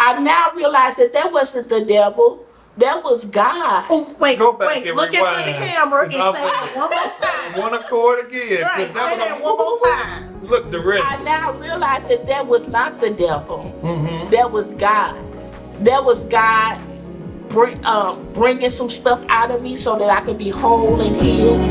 I now realize that wasn't the devil. That was God. Oh, wait, Go back wait, and look into rewind. the camera and say I'm- it one more time. One accord again. Right, say that one more time. Look, the rest. I now realize that was not the devil. Mm-hmm. That was God. That was God bringing some stuff out of me so that I could be whole and healed.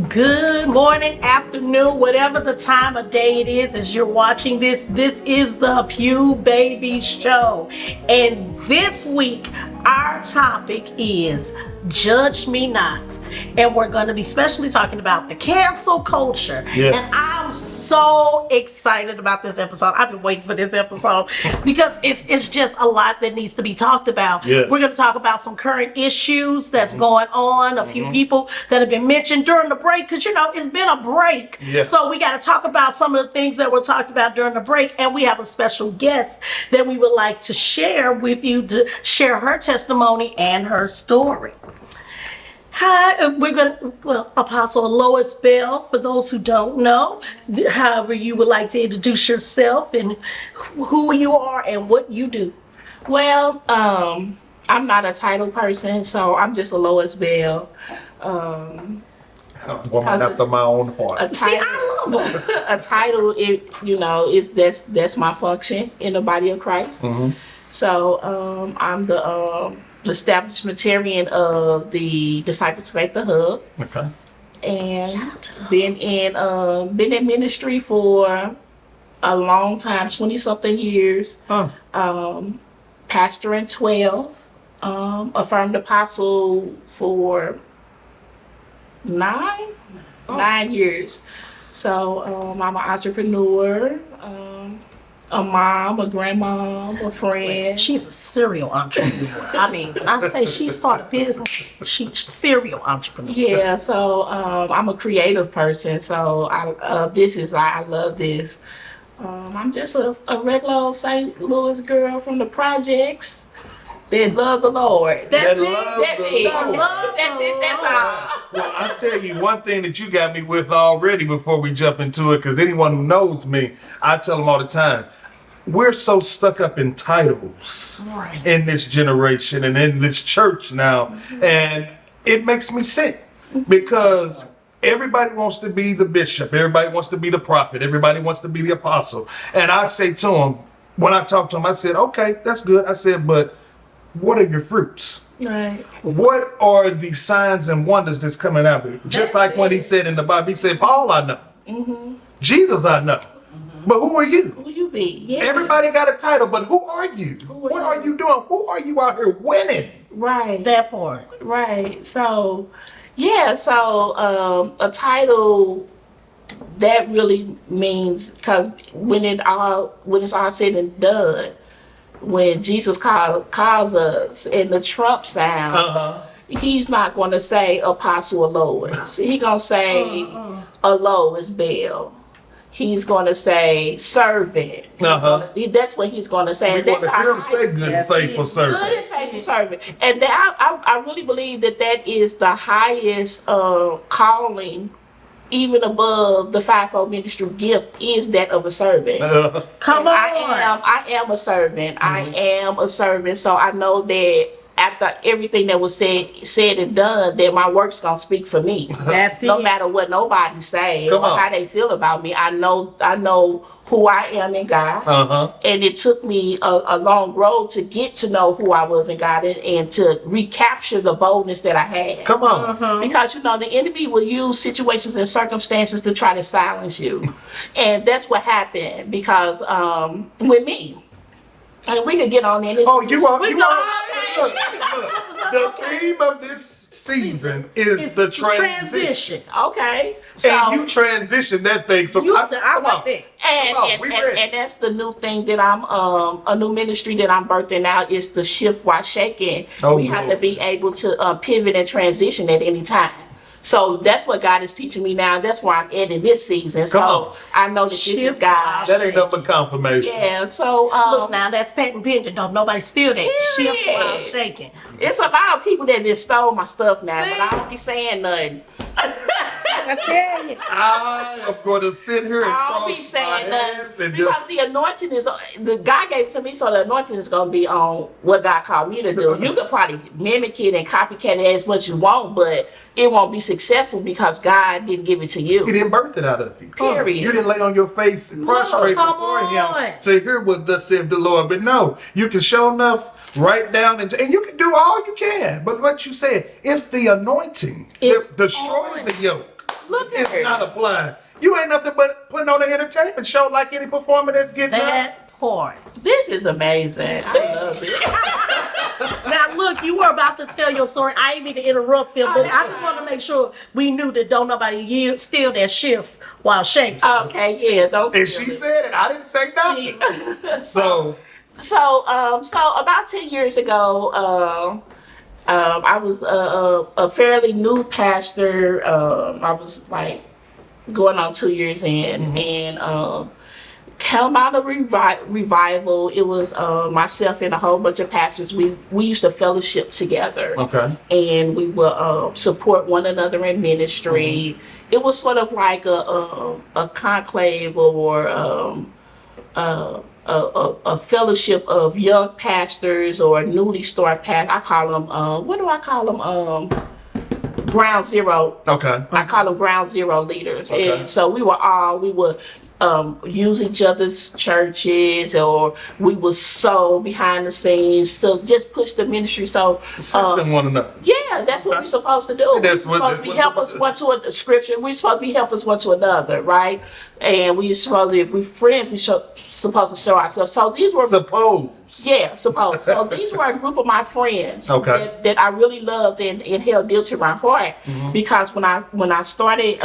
Good morning, afternoon, whatever the time of day it is as you're watching this. This is the Pew Babies Show. And this week, our topic is Judge Me Not. And we're going to be specially talking about the cancel culture. Yes. And I'm so excited about this episode. I've been waiting for this episode because it's just a lot that needs to be talked about. Yes. We're going to talk about some current issues that's going on, a few people that have been mentioned during the break, because it's been a break. Yes. So we got to talk about some of the things that were talked about during the break, and we have a special guest that we would like to share with you, to share her testimony and her story. Hi, Apostle Alois Bell, for those who don't know, however you would like to introduce yourself and who you are and what you do. Well, I'm not a title person, so I'm just Alois Bell. Woman after my own heart. See, I love them. A title, is that's my function in the body of Christ. Mm-hmm. So I'm the establishmentarian of the Disciples of Faith, the Hub, Okay. and been in ministry for a long time, 20-something years. Pastor in 12, affirmed apostle for 9 years. So I'm an entrepreneur, a mom, a grandmom, a friend. She's a serial entrepreneur. I mean, when I say she started business, she's serial entrepreneur. Yeah, so I'm a creative person. So I love this. I'm just a regular old St. Louis girl from the projects that love the Lord. That's That it. love That's the it. Lord. That's it. That's all. Well, I tell you one thing that you got me with already before we jump into it, because anyone who knows me, I tell them all the time, we're so stuck up in titles in this generation and in this church now, and it makes me sick because everybody wants to be the bishop, everybody wants to be the prophet, everybody wants to be the apostle. And I say to them, when I talk to them, I said, okay, that's good. I said, but what are your fruits? Right. What are the signs and wonders that's coming out of it? Just like when he said in the Bible, he said, Paul I know, Jesus I know, but who are you? Who you be? Yeah. Everybody got a title, but who are you? What are you doing? Who are you out here winning? Right. That part. Right. So, yeah. So, a title that really means, because when it's all said and done, when Jesus calls us in the trump sound, he's not going to say Apostle Alois. He's going to say Alois Bell. He's going to say servant. That's what he's going to say. We're going to hear him say good and faithful Good servant. and faithful servant. And I really believe that is the highest calling, even above the fivefold ministry gift, is that of a servant. Come on. I am a servant. I am a servant. So I know that after everything that was said and done, that my work's gonna speak for me. That's No it. matter what nobody say Come or on. how they feel about me, I know who I am in God. And it took me a long road to get to know who I was in God and to recapture the boldness that I had. Come on. Because the enemy will use situations and circumstances to try to silence you. And that's what happened because with me. And we could get on in this. Oh, you are. We You go. are. Look. The theme of this season is It's the transition. Okay. So And you transition that thing. So I come like on. that. And, Come on, and, we and, ready. and that's the new thing that I'm a new ministry that I'm birthing out is the shift while shaking. Oh, we have Lord. to be able to pivot and transition at any time. So that's what God is teaching me now. That's where I'm at in this season. Come on. So I know that this is Shift God. That ain't nothing but confirmation. Yeah, so Look now, that's patent pending. Don't nobody steal that. Shift while Yeah. shaking. it's a lot of people that just stole my stuff now, See? but I don't be saying nothing. I tell you. I am going to sit here and I don't be cross my saying hands nothing and because just. the anointing is the God gave it to me, so the anointing is gonna be on what God called me to do. You could probably mimic it and copycat it as much as you want, but it won't be successful because God didn't give it to He you. didn't birth it out of you. Period. You didn't lay on your face and prostrate come before on. him to hear what thus saith the Lord. But no, you can show enough write down and you can do all you can. But what you said, if the anointing It's destroys on. the yoke, Look at it's her. not applied. You ain't nothing but putting on an entertainment show like any performer that's getting up. That part. This is amazing. I love it. Now look, you were about to tell your story. I ain't mean to interrupt them, but I just want to make sure we knew that don't nobody steal that shift while shaking. Okay, yeah, don't And steal she it. said it. I didn't say nothing. So So about 10 years ago, I was a fairly new pastor. I was like going on 2 years in, and come out of revival. It was myself and a whole bunch of pastors. We used to fellowship together, okay. and we would support one another in ministry. It was sort of like a conclave or a fellowship of young pastors or newly started pastors. I call them, what do I call them? Ground zero. Okay. I call them ground zero leaders. Okay. And so we would use each other's churches, or we would sow behind the scenes. So just push the ministry. So Assisting one another. yeah, that's what we're supposed to do. That's We're what- supposed to be that's help what- us one to a scripture. We're supposed to be helpers one to another, right? And we supposed to, if we're friends, supposed to show ourselves. So these were Suppose. yeah, suppose. So these were a group of my friends Okay. that I really loved and held dear to my heart, because when I started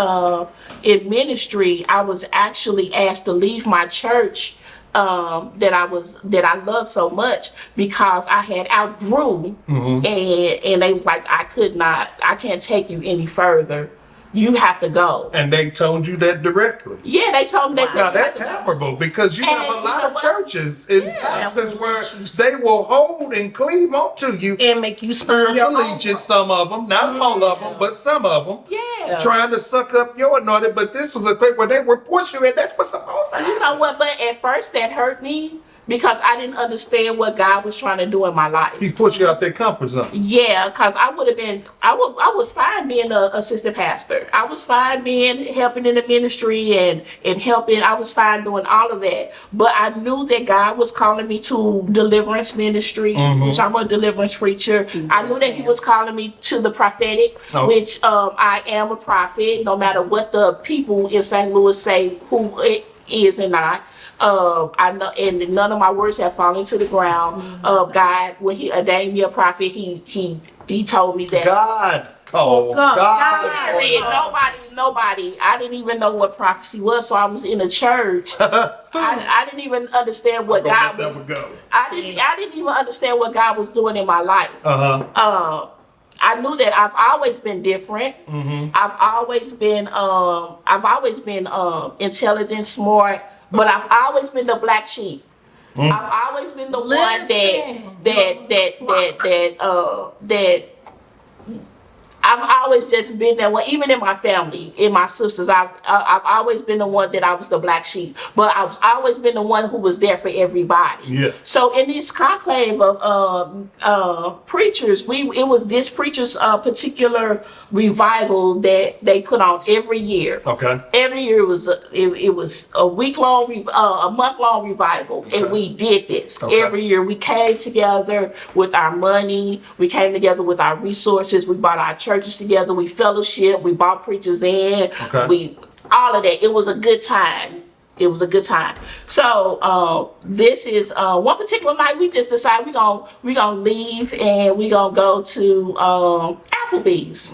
in ministry, I was actually asked to leave my church that I loved so much, because I had outgrew, and they was like, I can't take you any further. You have to go. And they told you that directly. Yeah, they told me. They said, Now that's "Listen, admirable, because you And have a you lot know of what? churches and pastors where they will hold and cleave onto you. And make you spurn your own. Allegiance, some of them, not all of them, but some of them, yeah." trying to suck up your anointing. But this was a thing where they were pushing you, and that's what's supposed to You happen. know what? But at first that hurt me, because I didn't understand what God was trying to do in my life. He pushed you out their comfort zone. Yeah, because I was fine being an assistant pastor. I was fine helping in the ministry and helping. I was fine doing all of that. But I knew that God was calling me to deliverance ministry, which I'm a deliverance preacher. I knew that He was calling me to the prophetic, Oh. which I am a prophet, no matter what the people in St. Louis say who it is and not. I know, and none of my words have fallen to the ground. God, when He ordained me a prophet, He told me that. God called. God. Period. Nobody. I didn't even know what prophecy was, so I was in a church. I didn't even understand what God was. Go. I didn't even understand what God was doing in my life. I knew that I've always been different. I've always been intelligent, smart, but I've always been the black sheep. I've always been the one that I've always just been that one. Even in my family, in my sisters, I've always been the one that I was the black sheep. But I've always been the one who was there for everybody. Yeah. So in this conclave of preachers, it was this preacher's particular revival that they put on every year. Okay. Every year it was a month-long revival, and we did this Okay. every year. We came together with our money, we came together with our resources, we bought our churches together, we fellowship, we bought preachers in, Okay. all of that. It was a good time. It was a good time. So this is one particular night we just decided we gonna leave and we gonna go to Applebee's.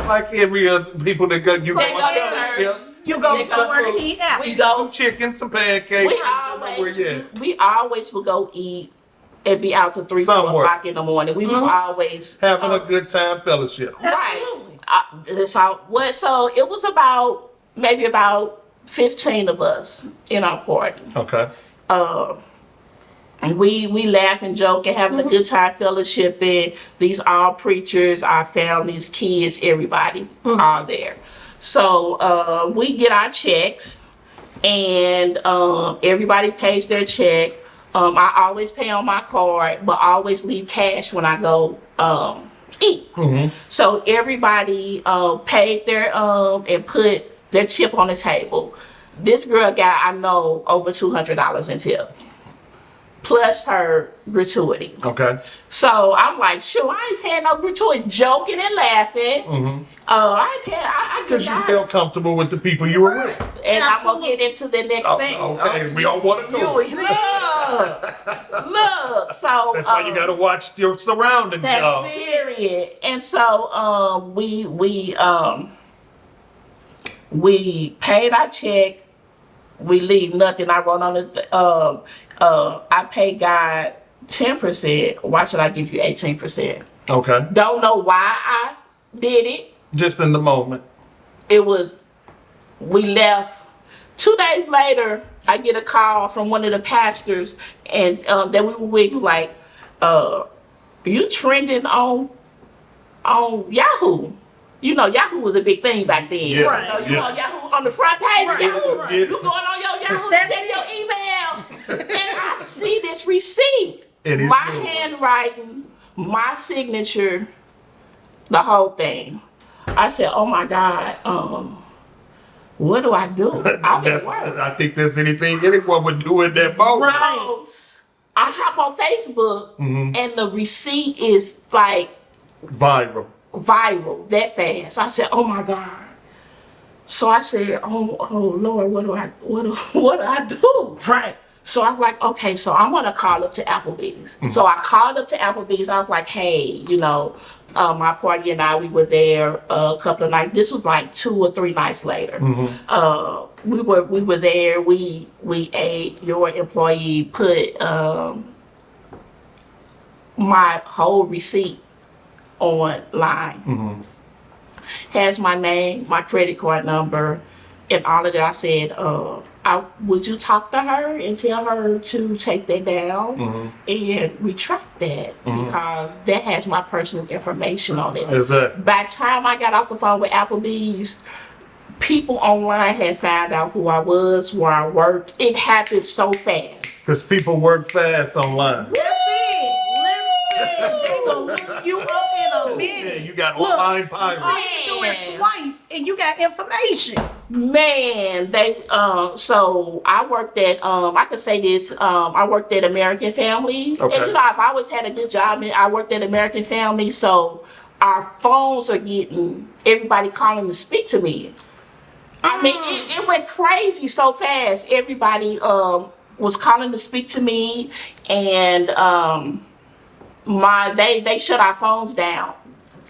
Like every other people that go, you go They go to church. yeah. You go They somewhere go- to eat out. We go. Some chicken, some pancakes. We always would go eat and be out to 3, 4 Somewhere. o'clock in the morning. We was always Having a good time fellowship. right. Absolutely. So it was about maybe about 15 of us in our party. Okay. And we laugh and joke and having a good time fellowshipping. These all preachers, our families, kids, everybody are there. So we get our checks, and everybody pays their check. I always pay on my card, but I always leave cash when I go eat. So everybody paid their and put their tip on the table. This girl got, I know, over $200 in tip, plus her gratuity. Okay. So I'm like, sure, I ain't paying no gratuity, joking and laughing. I ain't paying, I Because you felt comfortable with the people you were with. and I'm gonna get into the next thing. Okay, we don't want to go. Look, so That's why you gotta watch your surroundings, y'all. That's it. period. And so we paid our check. We leave nothing. I wrote on the I pay God 10%. Why should I give you 18%? Okay. Don't know why I did it. Just in the moment. It was, we left. 2 days later, I get a call from one of the pastors, and that we were with, he was like, you trending on Yahoo. You know, Yahoo was a big thing back then. Yeah, Right. You on Yahoo, on the front page of Yahoo. right. You going on your Yahoo, That's check your it. email, and I see this receipt. It is My yours. handwriting, my signature, the whole thing. I said, oh my God, what do I do? I'm at work. I think that's anything anyone would do in that moment. Right. I hop on Facebook, Mm-hmm. and the receipt is like Viral. viral that fast. I said, oh my God. So I said, oh Lord, what do I do? Right. So I'm like, okay, so I'm gonna call up to Applebee's. So I called up to Applebee's. I was like, hey, my party and I, we were there a couple of nights. This was like 2 or 3 nights later. We were there. We ate. Your employee put my whole receipt online. Has my name, my credit card number, and all of that. I said, would you talk to her and tell her to take that down and retract that, because that has my personal information on it. Exactly. By the time I got off the phone with Applebee's, people online had found out who I was, where I worked. It happened so fast. Because people work fast online. That's it. Listen, they will look you up in a minute. Yeah, you got Look, online all pirates. you do is swipe, and you got information. Man, so I worked at, I could say this, I worked at American Family. Okay. And I've always had a good job, and I worked at American Family, so our phones are getting everybody calling to speak to me. I mean, it went crazy so fast. Everybody was calling to speak to me, and they shut our phones down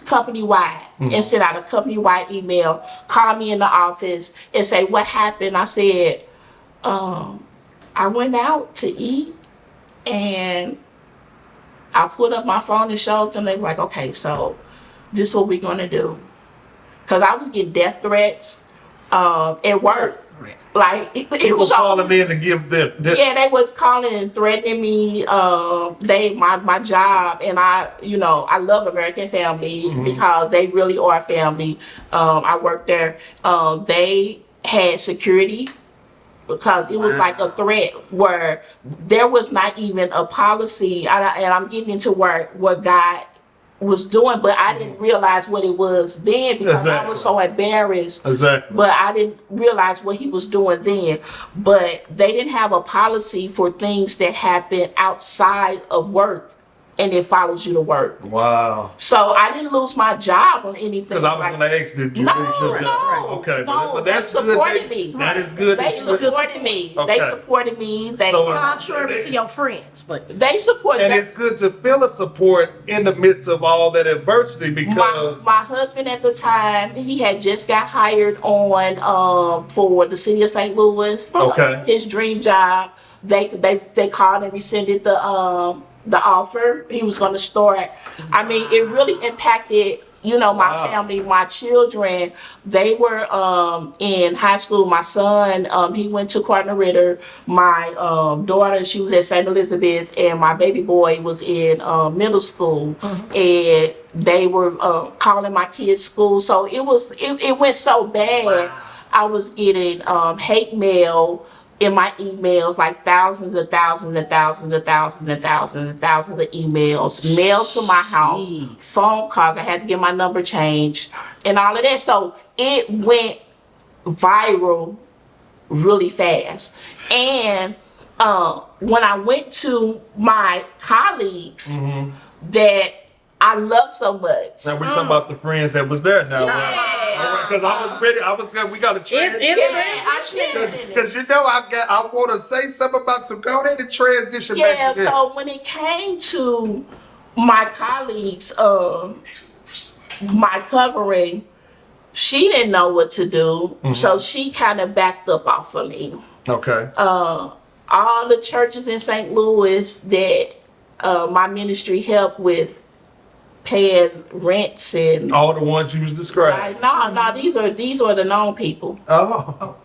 company-wide and sent out a company-wide email, call me in the office and say, what happened? I said, I went out to eat, and I put up my phone and showed them. They were like, okay, so this is what we're going to do. Because I was getting death threats at work. Like, it People was calling in to give them. yeah, they was calling and threatening me. My job, and I love American Family because they really are family. I worked there. They had security because it was like a threat where there was not even a policy. And I'm getting into what God was doing, but I didn't realize what it was then because I was so embarrassed. Exactly. But I didn't realize what he was doing then. But they didn't have a policy for things that happen outside of work, and it follows you to work. Wow. So I didn't lose my job on anything. Because I was going to ask, did you No, lose your job? no, Okay, no, but they that's good. supported me. That is good. They supported me. Okay. They supported me. They So, Contrary to your friends, but they supported And me. it's good to feel a support in the midst of all that adversity because My husband at the time, he had just got hired on for the city of St. Louis. Okay. His dream job. They called and rescinded the offer. He was going to start. I mean, it really impacted my Wow. family, my children, they were in high school. My son, he went to Cardinal Ritter. My daughter, she was at St. Elizabeth, and my baby boy was in middle school. And they were calling my kids' school. So it went so bad. Wow. I was getting hate mail in my emails, like thousands and thousands and thousands and thousands and thousands and thousands of emails mailed to my house, Jeez. phone calls. I had to get my number changed and all of that. So it went viral really fast. And when I went to my colleagues that I love so much. Now we talking about the friends that was there now. Yeah. Because I was ready. We got to change. Because I want to say something about some. Go ahead and transition back Yeah, to that. so when it came to my colleagues, my covering, she didn't know what to do, so she kind of backed up off of me. Okay. All the churches in St. Louis that my ministry helped with paying rents and All the ones you was describing. no, these are the known people. Oh.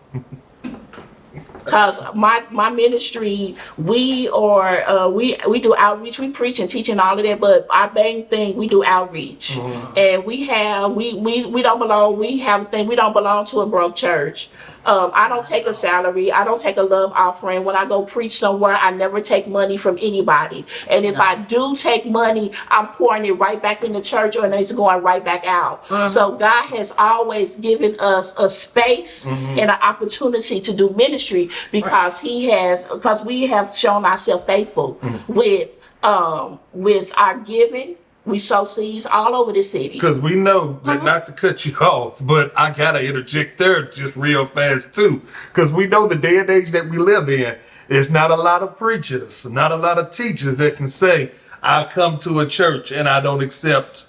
Because my ministry, we do outreach, we preach and teach and all of that, but our main thing, we do outreach. And we don't belong, we have a thing, we don't belong to a broke church. I don't take a salary, I don't take a love offering. When I go preach somewhere, I never take money from anybody. And if I do take money, I'm pouring it right back in the church, and it's going right back out. So God has always given us a space and an opportunity to do ministry because because we have shown ourselves faithful with our giving. We sow seeds all over the city. Because we know that not to cut you off, but I gotta interject there just real fast too. Because we know the day and age that we live in, there's not a lot of preachers, not a lot of teachers that can say, I come to a church and I don't accept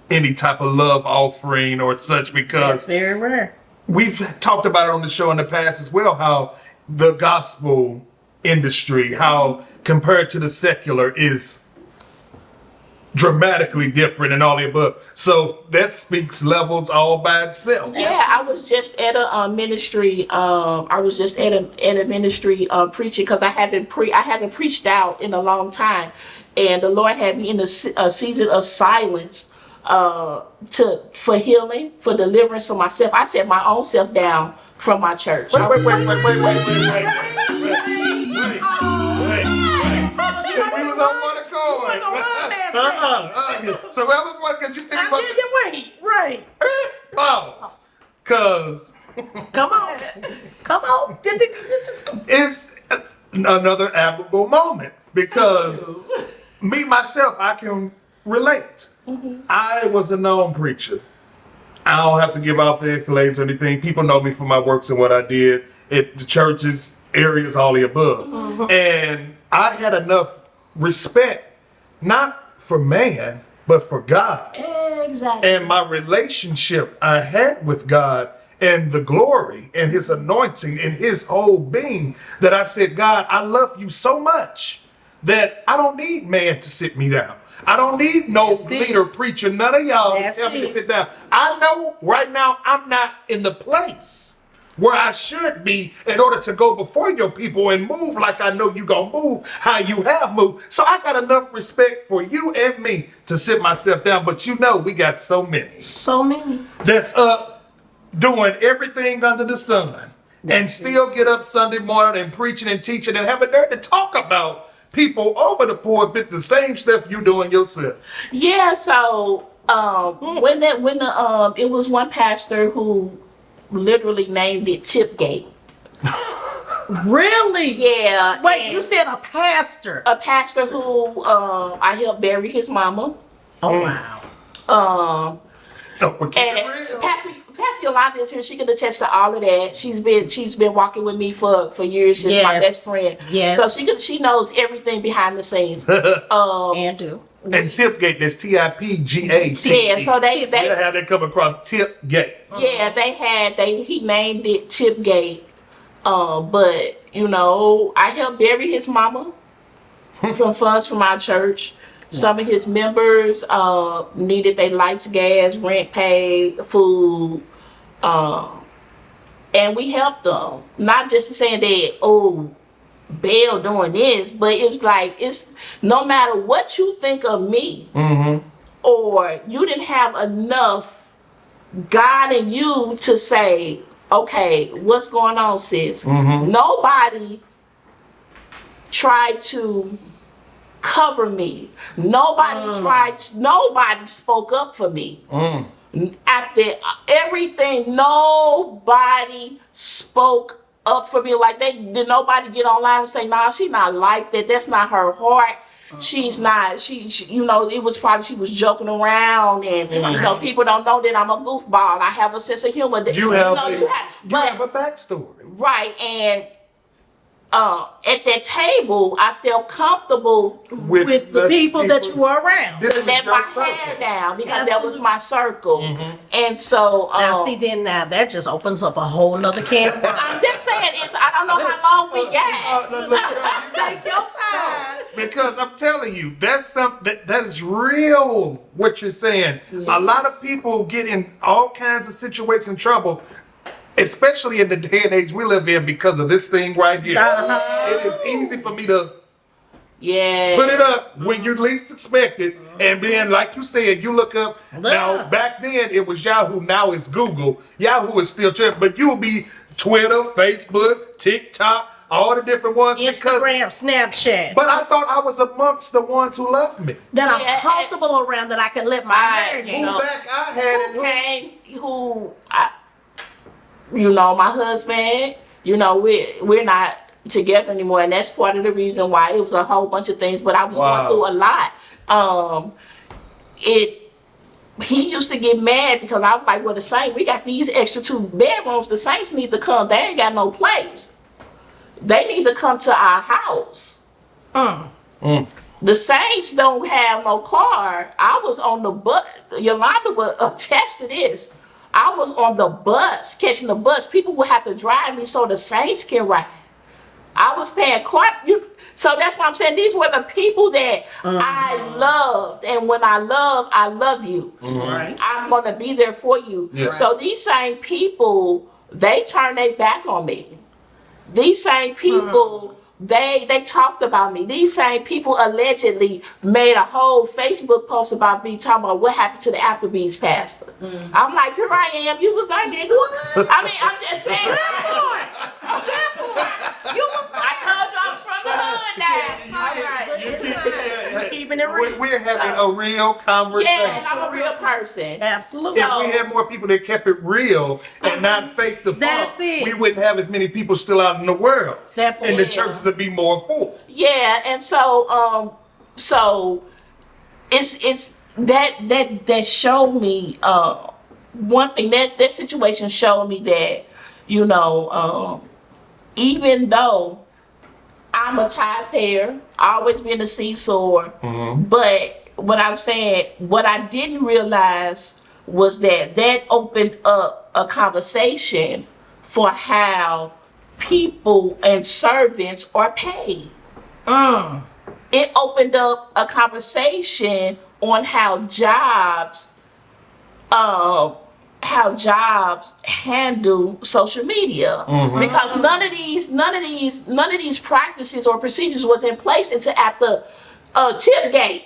any type of love offering or such, because That's very rare. we've talked about it on the show in the past as well, how the gospel industry, how compared to the secular is dramatically different and all the above. So that speaks levels all by itself. Yeah, I was just at a ministry. I was just at a ministry preaching because I haven't preached out in a long time, and the Lord had me in a season of silence for healing, for deliverance for myself. I set my own self down from my church. Wait. We was on one accord. So that was one, because you said you was Wait, right. pause. Because Come on. it's another admirable moment, because me, myself, I can relate. I was a known preacher. I don't have to give out the accolades or anything. People know me for my works and what I did at the churches, areas, all the above. And I had enough respect, not for man, but for God. Exactly. And my relationship I had with God and the glory and his anointing and his whole being, that I said, God, I love you so much that I don't need man to sit me down. I don't need no leader, preacher, none of y'all to tell me to sit down. I know right now I'm not in the place where I should be in order to go before your people and move like I know you gonna move, how you have moved. So I got enough respect for you and me to sit myself down. But you know, we got so many that's up doing everything under the sun and still get up Sunday morning and preaching and teaching and have a dare to talk about people over the pulpit, the same stuff you doing yourself. Yeah, so when it was one pastor who literally named it Tipgate. Really? Yeah. Wait, and you said a pastor. a pastor who I helped bury his mama. Oh, wow. Um Oh, but keep it and real. Pastor Yolanda is here. She can attest to all of that. She's been walking with me for years. She's my Yes. best friend. Yes. So she knows everything behind the scenes. And do. And Tipgate, that's Tipgate. Yeah, so they Yeah, how they come across Tipgate. yeah, he named it Tipgate. But I helped bury his mama from funds from our church. Some of his members needed their lights, gas, rent paid, food, and we helped them. Not just saying that, oh, Bell doing this, but it was like, it's no matter what you think of me, or you didn't have enough God in you to say, okay, what's going on, sis? Nobody tried to cover me. Nobody spoke up for me. After everything, nobody spoke up for me. Like, did nobody get online and say, nah, she not like that. That's not her heart. She's not, she, you know, it was probably, she was joking around, and, you know, people don't know that I'm a goofball. I have a sense of humor. You have a backstory. Right, and at that table, I felt comfortable With the people that you were around. This to is let your my circle. hair down, because that was my circle. And so, Now, see, then now that just opens up a whole nother can of worms. I'm just saying, I don't know how long we got. Take your time. Because I'm telling you, that's something that is real. What you're saying, a lot of people get in all kinds of situations and trouble, especially in the day and age we live in, because of this thing right here. It is easy for me to put it up when you least expect it, and then, like you said, you look up. Now, back then it was Yahoo. Now it's Google. Yahoo is still trending, but you will be Twitter, Facebook, TikTok, all the different ones. Instagram, Snapchat. But I thought I was amongst the ones who loved me. That I'm comfortable around, that I can let my hair You down. know, Who back I had it. You know, my husband, you know, we're not together anymore, and that's part of the reason why. It was a whole bunch of things, but I was going through a lot. He used to get mad because I was like, well, the Saints, we got these extra 2 bedrooms. The Saints need to come. They ain't got no place. They need to come to our house. The Saints don't have no car. I was on the bus. Yolanda will attest to this. I was on the bus, catching the bus. People would have to drive me so the Saints can ride. I was paying so that's what I'm saying. These were the people that I loved, and when I love you. Right. I'm gonna be there for you. Yeah. So these same people, they turned their back on me. These same people, they talked about me. These same people allegedly made a whole Facebook post about me, talking about what happened to the Applebee's pastor. I'm like, here I am. You was there, nigga. I mean, I'm just saying. You was I told you I was from the hood now. We're keeping it real. We're having a real conversation. Yes, I'm a real person. Absolutely. If we had more people that kept it real and not fake the funk, That's it. we wouldn't have as many people still out in the world. That And the point. churches would be more full. Yeah, and so it's that showed me one thing, that situation showed me that, you know, even though I'm a tithe payer, always been a seesaw, but what I'm saying, what I didn't realize was that opened up a conversation for how people and servants are paid. It opened up a conversation on how jobs handle social media, because none of these practices or procedures was in place until after Tipgate.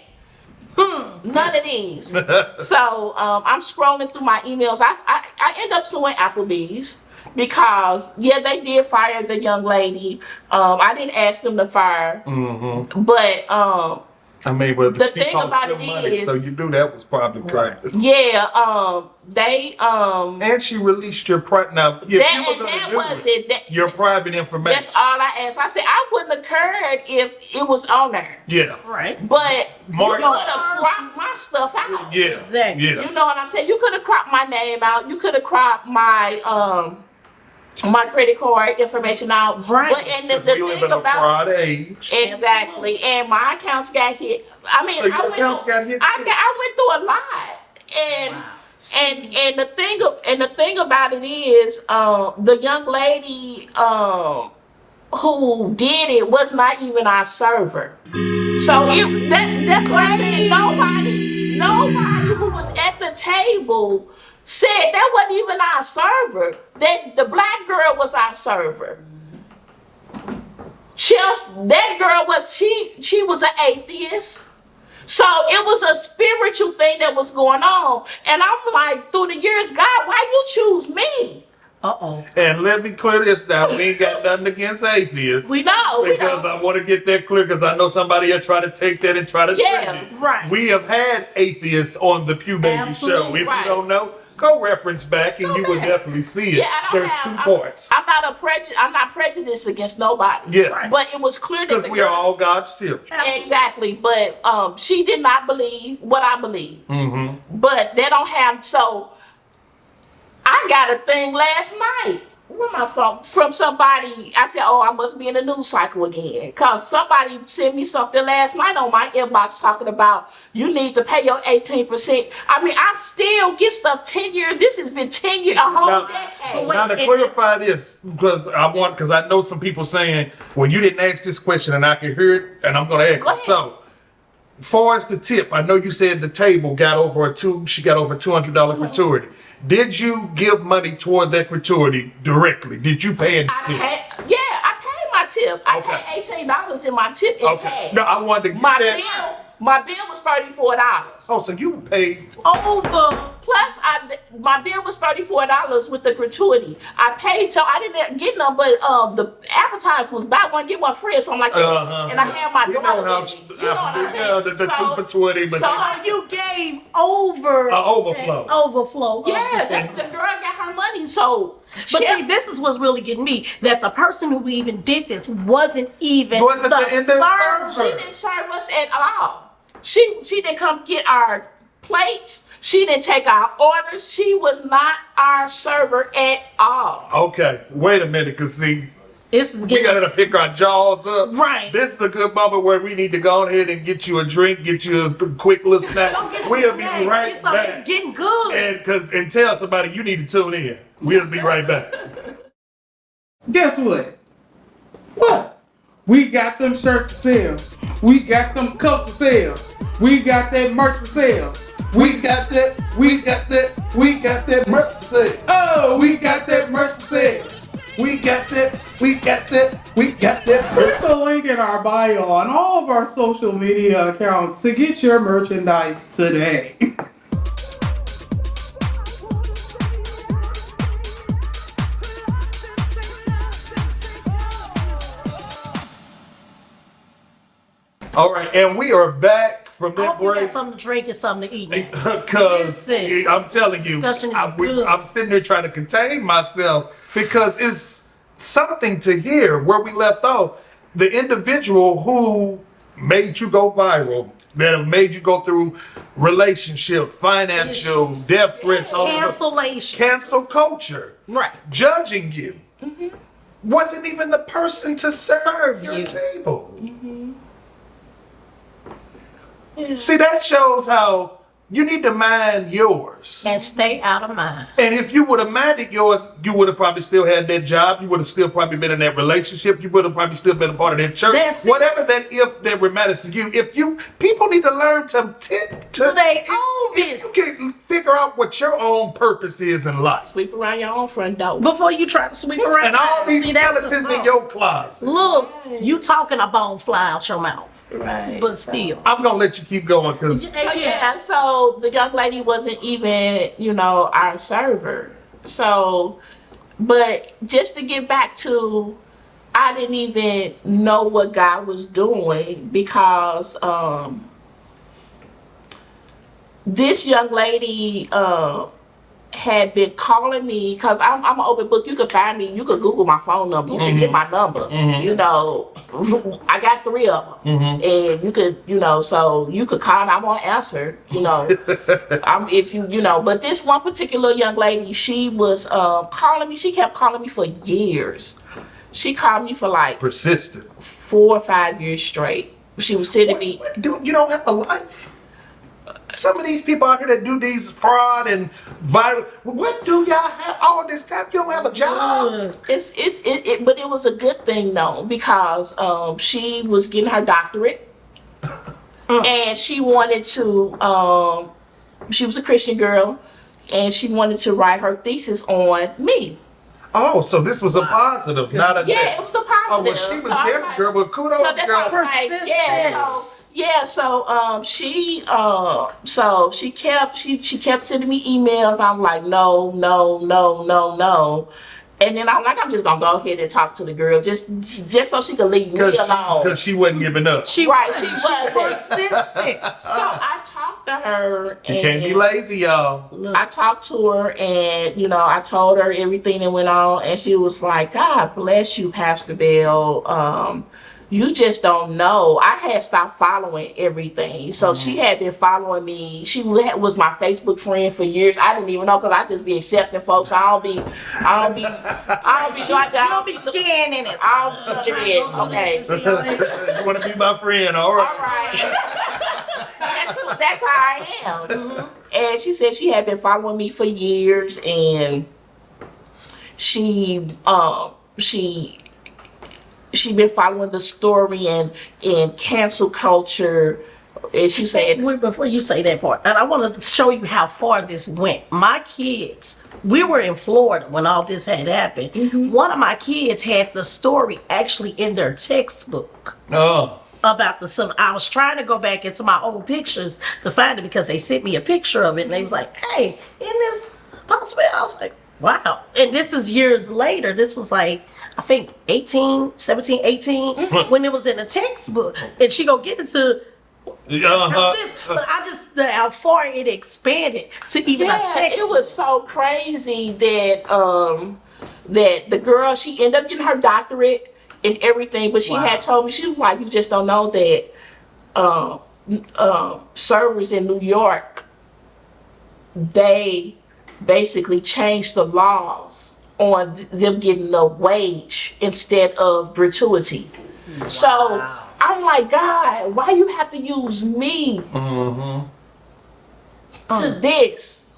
None of these. So I'm scrolling through my emails. I end up suing Applebee's because they did fire the young lady. I didn't ask them to fire, but I mean, but the thing about it is, so you knew that was probably correct. They And she released your now. If you were going to do your private information. That's all I asked. I said I wouldn't have cared if it was on there. Yeah. Right. But Mark- you could have cropped my stuff out. Yeah. Exactly. Yeah. You know what I'm saying? You could have cropped my name out. You could have cropped my my credit card information out. Right. But and the Because we live thing in a about fraud age. exactly, and my accounts got hit. I mean, So your accounts got hit too? I went through a lot, and the thing about it is, the young lady who did it was not even our server. So that's what I said. Nobody who was at the table said that wasn't even our server. That the black girl was our server. That girl was she was an atheist. So it was a spiritual thing that was going on. And I'm like, through the years, God, why you choose me? Uh-oh. And let me clear this now. We ain't got nothing against atheists. We know. Because I want to get that clear because I know somebody will try to take that and try to trend it. Right. We have had atheists on the Pew Babies Show. If right. you don't know, go reference back and you will definitely see it. Yeah, There's 2 parts. I'm not prejudiced against nobody. Yeah. Right. But it was clear that Because we are all God's children. Exactly. But she did not believe what I believe. Mm-hmm. But they don't have so I got a thing last night. Where my phone? From somebody. I said, oh, I must be in the news cycle again. Because somebody sent me something last night on my inbox talking about you need to pay your 18%. I mean, I still get stuff 10 years. This has been 10 years, a whole decade. Now to clarify this, because I know some people saying, well, you didn't ask this question and I can hear it and I'm going to ask it. So, far as the tip, I know you said the table got over she got over $200 gratuity. Did you give money toward that gratuity directly? Did you pay a tip? I paid my tip. I paid $18 in my tip in cash. No, I wanted to get that. My bill was $34. Oh, so you paid over. Plus, my bill was $34 with the gratuity. I paid, so I didn't get none, but the advertisement was buy one get one free or something like that. And I had my daughter with me. You know what I'm saying? The 2 for 20, but so you gave overflow. Overflow. Yes, the girl got her money. So, but see, this is what's really getting me. That the person who even did this wasn't even the server. She didn't serve us at all. She didn't come get our plates. She didn't take our orders. She was not our server at all. Okay, wait a minute, because see, we gotta pick our jaws up. Right. This is a good moment where we need to go ahead and get you a drink, get you a quick little snack. We'll be right back. It's getting good. And tell somebody you need to tune in. We'll be right back. Guess what? What? We got them shirts for sale. We got them cups for sale. We got that merch for sale. We got that merch for sale. Oh, we got that merch for sale. We got that. Click the link in our bio on all of our social media accounts to get your merchandise today. All right, and we are back from that break. break. Got something to drink and something to eat. Because I'm telling you, I'm sitting there trying to contain myself because it's something to hear where we left off. The individual who made you go viral, that have made you go through relationship, financial, death threats, cancel culture, right? Judging you, wasn't even the person to serve your table. See, that shows how you need to mind yours. And stay out of mine. And if you would have minded yours, you would have probably still had that job. You would have still probably been in that relationship. You would have probably still been a part of that church. Whatever that if that matters to you. People need to learn to their own business. You can figure out what your own purpose is in life. Sweep around your own front door. Before you try to sweep around. And all these skeletons in your closet. Look, you talking a bone fly out your mouth. Right. But still. I'm going to let you keep going because. So the young lady wasn't even, our server. So, but just to get back to, I didn't even know what God was doing because this young lady had been calling me because I'm an open book. You can find me. You can Google my phone number. You can get my number. I got 3 of them, and you could, so you could call and I won't answer. But this one particular young lady, she was calling me. She kept calling me for years. She called me for like persistent 4 or 5 years straight. She was sending me. You don't have a life. Some of these people out here that do these fraud and viral, what do y'all have all this time? You don't have a job. But it was a good thing though because she was getting her doctorate. and she wanted to. She was a Christian girl, and she wanted to write her thesis on me. Oh, so this was a positive, not a Yeah, it was a positive. Oh, well, she was So I'm there, like- girl, but kudos, So that's girl. why I'm like, so she kept sending me emails. I'm like, no. And then I'm like, I'm just gonna go ahead and talk to the girl just so she could leave me alone. Because she wasn't giving up. She wasn't. Persistent. So I talked to her. You And can't be lazy, y'all. I talked to her, and I told her everything that went on, and she was like, "God bless you, Pastor Bell. You just don't know." I had stopped following everything, so she had been following me. She was my Facebook friend for years. I didn't even know, because I just be accepting folks. I don't be like that. You don't be scanning it. I don't be it. Okay. You want to be my friend, all right? All right. That's how I am. Mm-hmm. And she said she had been following me for years, and she been following the story and cancel culture. And she said, Wait, before you say that part, and I want to show you how far this went. My kids, we were in Florida when all this had happened. Mm-hmm. One of my kids had the story actually in their textbook Oh. about the son. I was trying to go back into my old pictures to find it, because they sent me a picture of it, and they was like, "Hey, isn't this possible?" I was like, "Wow." And this is years later. This was like, I think 17, 18, when it was in the textbook. And she go get into this, but I just, how far it expanded to even a yeah, textbook. it was so crazy that that the girl, she ended up getting her doctorate and everything, but she had told me, she was like, "You just don't know that servers in New York, they basically changed the laws on them getting a wage instead of gratuity." So I'm like, God, why you have to use me to this?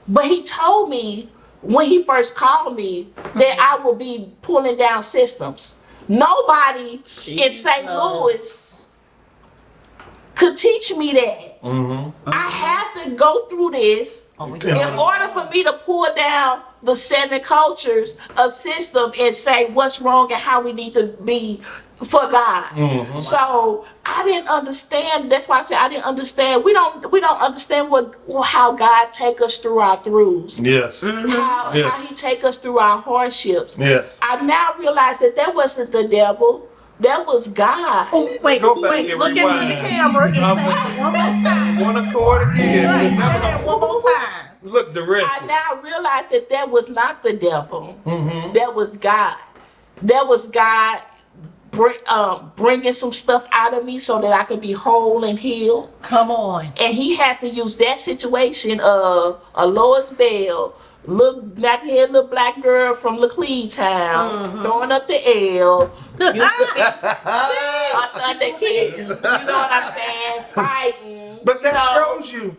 But he told me when he first called me that I will be pulling down systems. Nobody in St. Louis could teach me that. I have to go through this in order for me to pull down the 7 cultures, a system, and say what's wrong and how we need to be for God. So I didn't understand. That's why I said I didn't understand. We don't understand how God take us through our throughs. Yes. How Yes. he take us through our hardships. Yes. I now realize that wasn't the devil. That was God. Oh, wait, Go back wait, and look into the rewind. camera and say it one more time. One accord again. Right, say that one more time. Look I directly. now realize that was not the devil. That was God. That was God bringing some stuff out of me so that I could be whole and healed. Come on. And he had to use that situation of Alois Bell, little black girl from Laclede Town, throwing up the L, used to be a thunder kid. You know what I'm saying? Fighting. But that you know, shows you,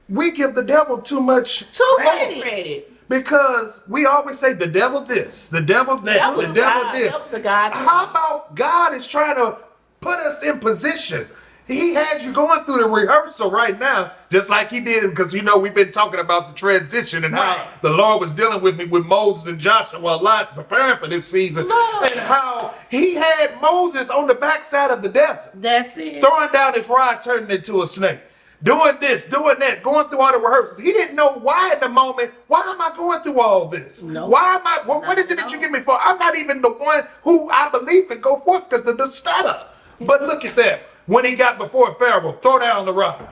we give the devil too much too credit. much credit. Because we always say the devil this, the devil that, That the was devil God. this. That was the God. How about God is trying to put us in position? He had you going through the rehearsal right now, just like he did, because we've been talking about the transition and how the Lord was dealing with me with Moses and Joshua a lot, preparing for this season, and how he had Moses on the backside of the desert, That's it. throwing down his rod, turning into a snake. Doing this, doing that, going through all the rehearsals. He didn't know why in the moment. Why am I going through all this? No. Why am I? What is it that you give me for? I'm not even the one who I believe can go forth because of the stutter. But look at that. When he got before Pharaoh, throw down the rod.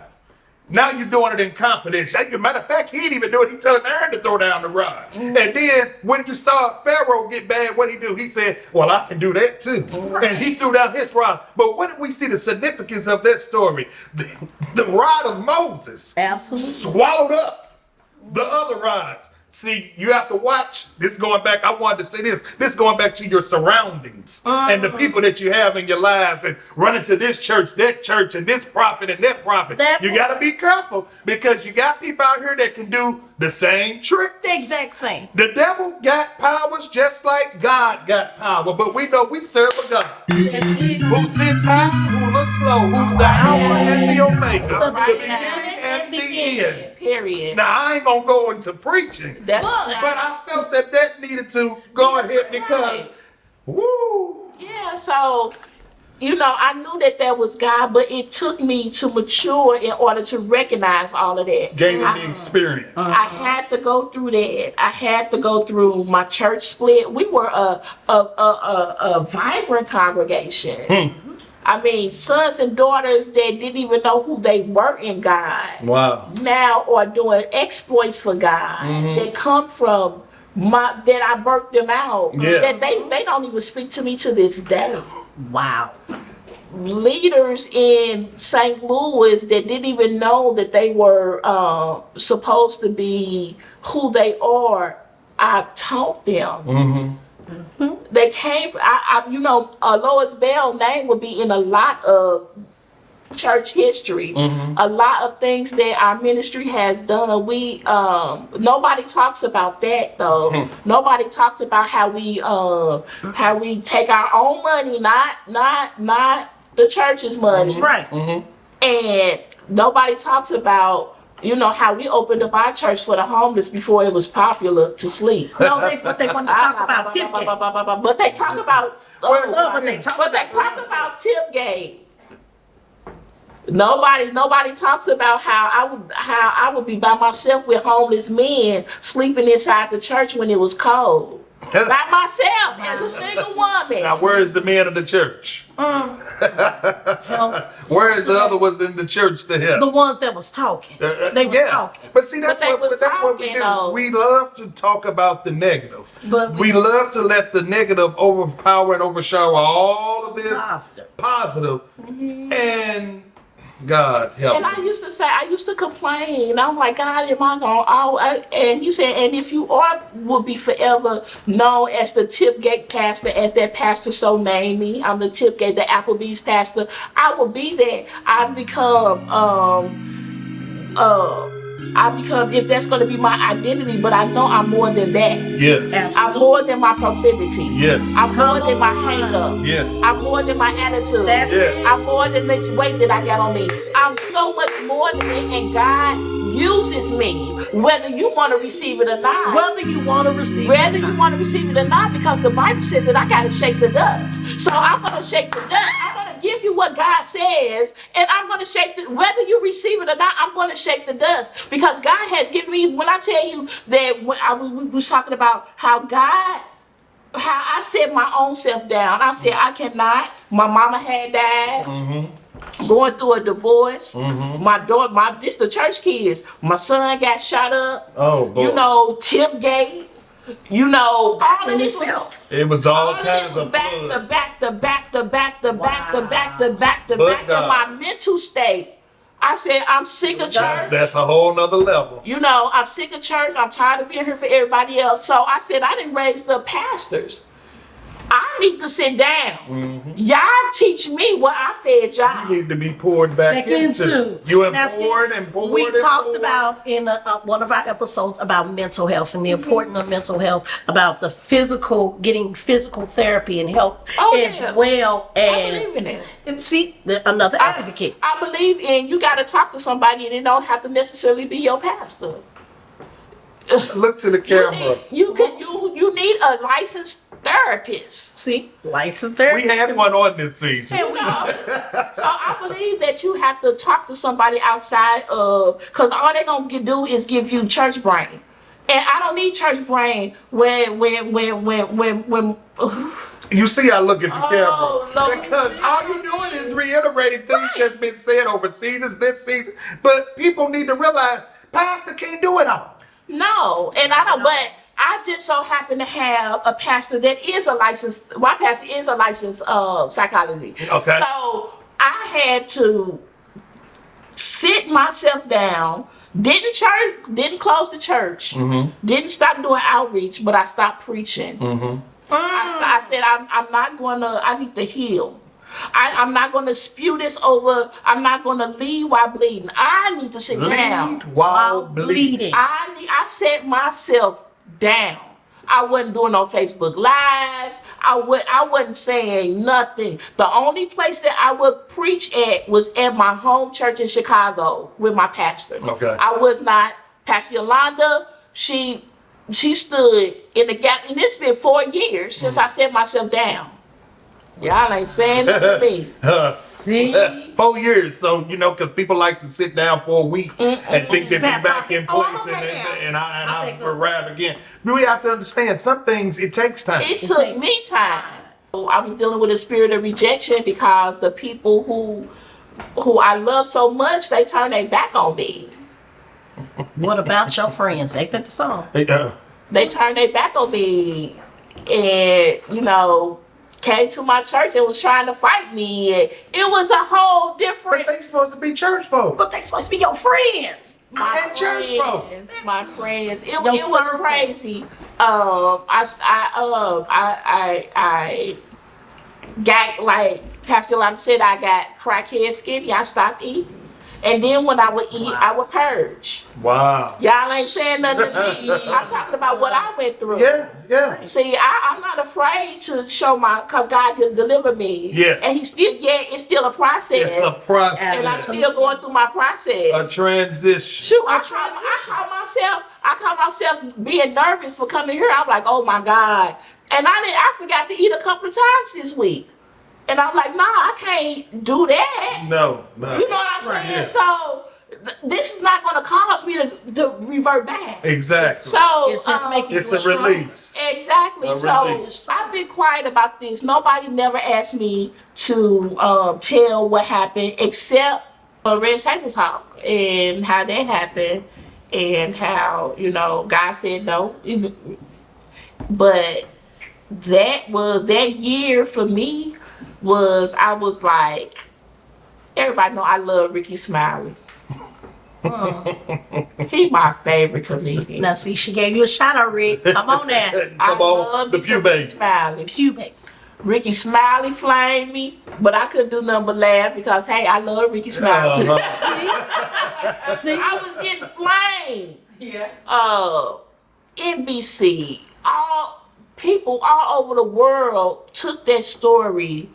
Now you're doing it in confidence. As a matter of fact, he didn't even do it. He's telling Aaron to throw down the rod. And then when you saw Pharaoh get bad, what did he do? He said, well, I can do that too. And he threw down his rod. But what did we see the significance of that story? The rod of Moses Absolutely. swallowed up the other rods. See, you have to watch. This going back, I wanted to say this. This going back to your surroundings and the people that you have in your lives and running to this church, and this prophet and that prophet. You got to be careful because you got people out here that can do the same trick. The exact same. The devil got powers just like God got power, but we know we serve a God who sits high, who looks low, who's the Alpha and the Omega, the beginning and the end. Period. Now, I ain't gonna go into preaching, That's but I felt that needed to go ahead because, woo. Yeah, so, I knew that was God, but it took me to mature in order to recognize all of that. Gaining the experience. I had to go through that. I had to go through my church split. We were a vibrant congregation. I mean, sons and daughters that didn't even know who they were in God. Wow. Now are doing exploits for God. That come from that I birthed them out. Yes. That they don't even speak to me to this day. Wow. Leaders in St. Louis that didn't even know that they were supposed to be who they are, I taught them. They came from, Alois Bell name would be in a lot of church history. A lot of things that our ministry has done. We nobody talks about that though. Nobody talks about how we take our own money, not the church's money. Right. And nobody talks about how we opened up our church for the homeless before it was popular to sleep. No, but they want to talk about Tipgate. But they talk about But they talk about Tipgate. Nobody talks about how I would be by myself with homeless men sleeping inside the church when it was cold. By myself as a single woman. Now, where is the men of the church? Where is the other ones in the church to help? The ones that was talking. They was talking. But see, that's But they what we was do. talking, We love to talk about the negative. But We love to let the negative overpower and overshadow all of this positive. And God help And I me. used to complain. I'm like, God, am I going? And you said, and if you will be forever known as the Tipgate pastor, as that pastor so named me. I'm the Tipgate, the Applebee's pastor. I will be that. I become, if that's going to be my identity, but I know I'm more than that. Yes. I'm more than my proclivity. Yes. I'm more than my hang-up. Yes. I'm more than my attitude. That's Yes. I'm more than this weight that I got on me. I'm so much more than it, and God uses me, whether you want to receive it or not. whether you want to receive Whether it or you not. want to receive it or not, because the Bible says that I got to shake the dust. So I'm going to shake the dust. I'm going to give you what God says, and I'm going to shake the, whether you receive it or not, I'm going to shake the dust. Because God has given me, when I tell you that we was talking about how I set my own self down. I said, I cannot. My mama had died. Going through a divorce. My daughter, this the church kids. My son got shot up. Oh, boy. Tipgate. All of this was It was all all of kinds this of back to floods. back to back to back to back to back to back to But back. And God. my mental state. I said, I'm sick of church. That's a whole nother level. I'm sick of church. I'm tired of being here for everybody else. So I said, I didn't raise the pastors. I need to sit down. Y'all teach me what I fed y'all. You need to be poured back into. You have Now, see, poured and poured we and talked poured. about in one of our episodes about mental health and the importance of mental health, about the getting physical therapy and help as Yeah. well I as believe in it. and see another advocate. I believe in you got to talk to somebody, and it don't have to necessarily be your pastor. Look to the camera. You need a licensed therapist. See, licensed We therapy. had one on this season. So I believe that you have to talk to somebody outside of, because all they're gonna do is give you church brain, and I don't need church brain when. You see, I look at the Oh, camera no. because all you're doing is reiterating things that's been said over seasons, this season. But people need to realize, Pastor can't do it all. No, and I don't. But I just so happen to have a pastor that is a licensed. My pastor is a licensed psychology. Okay. So I had to sit myself down, Didn't close the church. Didn't stop doing outreach, but I stopped preaching. I said, I'm not gonna, I need to heal. I'm not gonna spew this over. I'm not gonna lead while bleeding. I need to sit down. Lead while bleeding. I set myself down. I wasn't doing no Facebook Lives. I wasn't saying nothing. The only place that I would preach at was at my home church in Chicago with my pastor. Okay. I was not. Pastor Yolanda, she stood in the gap, and it's been 4 years since I set myself down. Y'all ain't saying nothing to me. See? 4 years, so because people like to sit down for a week and think they'll be back in Oh, place I'm okay now. and I'll I take it. arrive again. But we have to understand some things it takes time. It took me time. I was dealing with a spirit of rejection because the people who I love so much, they turned their back on me. What about your friends? Ain't that the song? They turned their back on me and, came to my church and was trying to fight me. And it was a whole different... But they supposed to be church folk. But they supposed to be your friends. And church folk. My friends. It Your was circle. crazy. I got, like Pastor Yolanda said, I got crackhead skinny. I stopped eating. And then when I would eat, I would purge. Wow. Y'all ain't saying nothing to me. I'm talking about what I went through. Yeah. See, I'm not afraid to show because God can deliver me. Yes. And it's still a process. It's a process. And I'm still going through my process. A transition. Shoot, I call myself being nervous for coming here. I'm like, oh my God. And I forgot to eat a couple of times this week. And I'm like, nah, I can't do that. No. You know what I'm saying? Yeah. So this is not going to cause me to revert back. Exactly. So It's just making It's you a stronger. release. exactly. A So release. I've been quiet about this. Nobody never asked me to tell what happened except Red Table Talk and how that happened and how God said no. But that year for me I was like, everybody know I love Ricky Smiley. He my favorite comedian. Now see, she gave you a shot already. Come on now. Come on, love the me Pew some Babies. Ricky Smiley. Pew Babies. Ricky Smiley flamed me, but I couldn't do nothing but laugh because hey, I love Ricky Smiley. See? I was getting flamed. Yeah. NBC, all people all over the world took that story.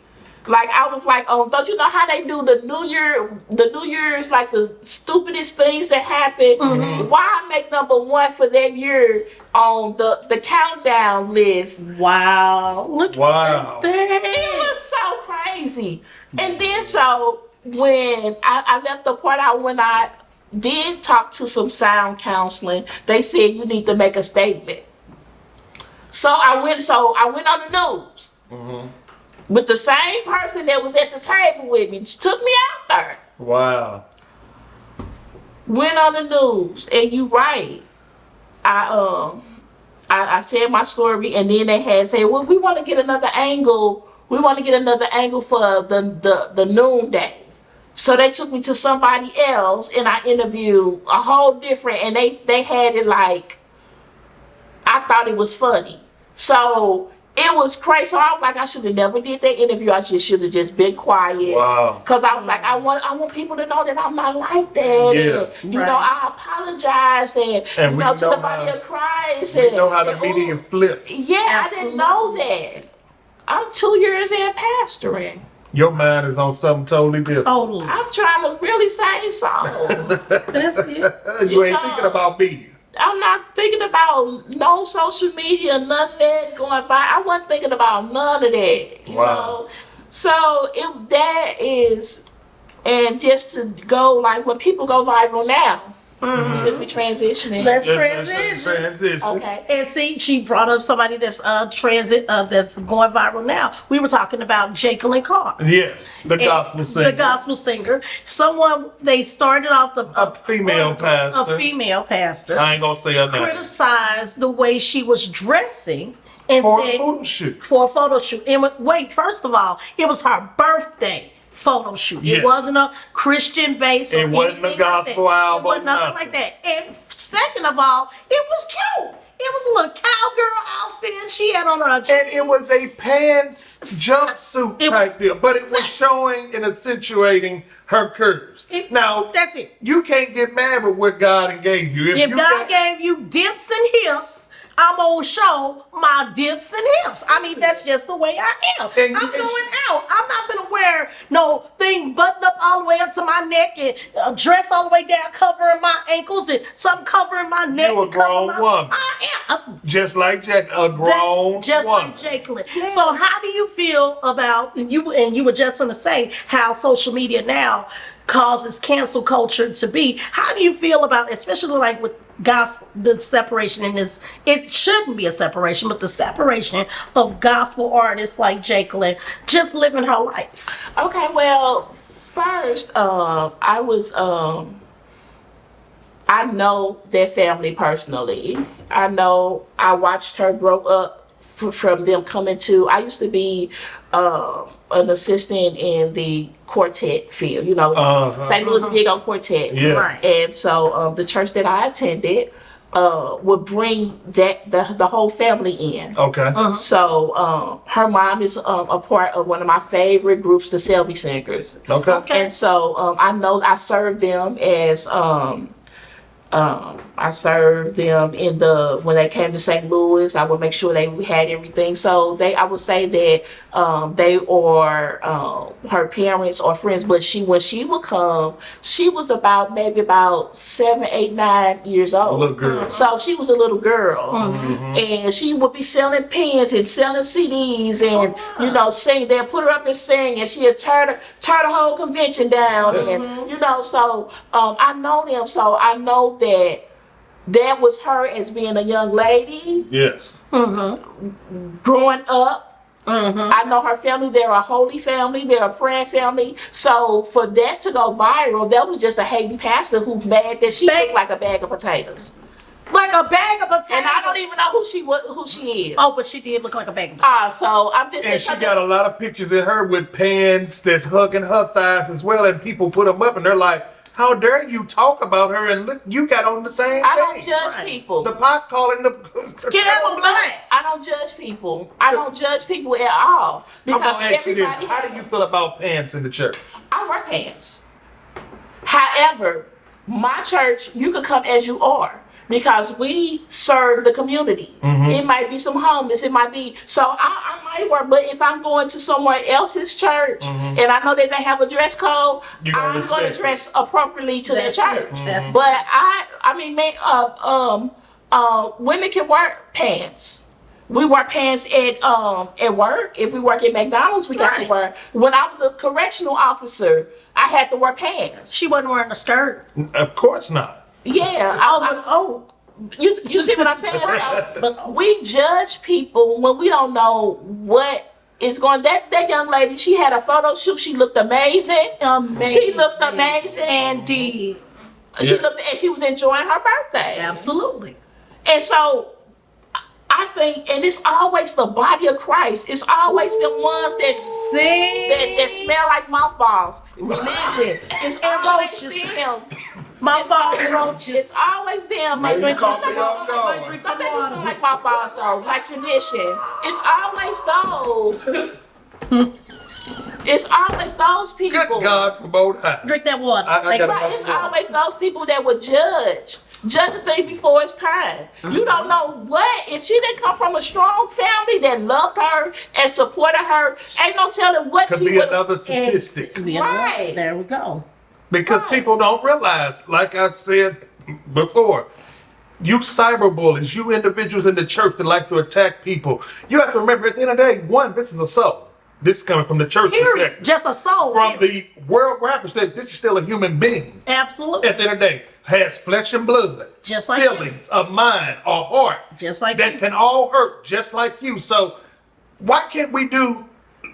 Like I was like, oh, don't you know how they do the New Year? The New Year's like the stupidest things that happen. Why make number one for that year on the countdown list? Wow. Look Wow. at that. It was so crazy. And then so when I left the part out when I did talk to some sound counseling, they said you need to make a statement. So I went on the news. With the same person that was at the table with me, took me out there. Wow. Went on the news, and you right. I said my story, and then they had said, well, we want to get another angle. We want to get another angle for the noonday. So they took me to somebody else, and I interviewed a whole different, and they had it like, I thought it was funny. So it was crazy. So I was like, I should have never did that interview. I just should have just been quiet. Wow. Cause I was like, I want people to know that I'm not like that. Yeah. And, I apologize and we to the know body how- of Christ. We and, know how the and, media flips. Yeah, I didn't know that. I'm 2 years in pastoring. Your mind is on something totally different. Totally. I'm trying to really save souls. That's it. You ain't know- thinking about me. I'm not thinking about no social media, none of that going viral. I wasn't thinking about none of that. You Wow. know? So that is, and just to go like when people go viral now, since we transitioning. Let's Let's transition. transition. Okay. And see, she brought up somebody that's that's going viral now. We were talking about Jacqueline Carr. Yes, the gospel singer. The gospel singer. They started off A female pastor. A female pastor. I ain't gonna say her name. Criticized the way she was dressing and For a said photo shoot. for a photo shoot. And wait, first of all, it was her birthday. photo shoot. Yes. It wasn't a Christian base. It wasn't a gospel album, It wasn't nothing nothing. like that. And second of all, it was cute. It was a little cowgirl outfit. She had on her And it was a pants jumpsuit It- type deal, but it was showing and accentuating her curves. Now, that's it. you can't get mad with what God gave you. If you God gave you dips and hips, I'm gonna show my dips and hips. I mean, that's just the way I am. And you- I'm going out. I'm not gonna wear no thing buttoned up all the way up to my neck and a dress all the way down covering my ankles and something covering my neck. You a and covering grown woman. I am. just like Jack, a grown Just woman. like Jacqueline. So how do you feel about you? And you were just gonna say how social media now causes cancel culture to be. How do you feel about, especially like with gospel, the separation in this? It shouldn't be a separation, but the separation of gospel artists like Jacqueline just living her life. Okay, well, first, I know their family personally. I watched her grow up from them coming to. I used to be an assistant in the quartet field. You know, St. Louis big on quartet. Yes. Right. And so the church that I attended would bring the whole family in. Okay. So her mom is a part of one of my favorite groups, the Selby Singers. Okay. Okay. And so I know I served them as I served them when they came to St. Louis. I would make sure they had everything. So I would say that they are her parents or friends. But when she would come, she was maybe about 7, 8, 9 years old. A little girl. So she was a little girl, and she would be selling pens and selling CDs, and sing. They'd put her up and sing, and she'd turn the whole convention down, and So I know them, so I know that was her as being a young lady Yes. growing up. I know her family. They're a holy family. They're a praying family. So for that to go viral, that was just a hating pastor who's mad that she looked like a bag of potatoes. Like a bag of potatoes. And I don't even know who she is. Oh, but she did look like a bag of potatoes. So I'm just And she got a lot of pictures in her with pants that's hugging her thighs as well, and people put them up, and they're like, "How dare you talk about her?" And look, you got on the same I don't thing. judge Right. people. The pot calling the Get on black. I don't judge people. I don't judge people at all I'm gonna because ask you this: everybody. how do you feel about pants in the church? I wear pants. However, my church, you can come as you are. Because we serve the community. It might be some homeless, it might be, so I might work, but if I'm going to someone else's church and I know that they have a dress code, You gotta I'm going respect to dress appropriately to their That's church. it. That's But women can wear pants. We wear pants at work. If we work at McDonald's, we got to Right. wear. When I was a correctional officer, I had to wear pants. She wasn't wearing a skirt. Of course not. Yeah. You see what I'm saying? So, But we judge people when we don't know what is going. That young lady, she had a photo shoot. She looked amazing. She looked amazing. Indeed. She was enjoying her birthday. Absolutely. And so I think, and it's always the body of Christ. It's always the ones that smell like mothballs. Religion. It's always roaches. them. Mothballs and roaches. It's always them. Maybe Like, coffee some don't go. of them smell like mothballs though, like tradition. It's always those. It's always those people. Good God from both high. Drink that water. I gotta- Right, it's always those people that would judge the thing before it's time. You don't know what, if she didn't come from a strong family that loved her and supported her, ain't no telling what Could she be would. another statistic. Right. There we go. Because Right. people don't realize, like I said before, you cyberbullies, you individuals in the church that like to attack people. You have to remember at the end of the day, one, this is a soul. This is coming from the church Period. perspective. Just a soul. From period. the worldwide perspective, this is still a human being. Absolutely. At the end of the day, has flesh and blood, Just like feelings, a mind, a heart, Just like that you. can all hurt, just like you. So why can't we do,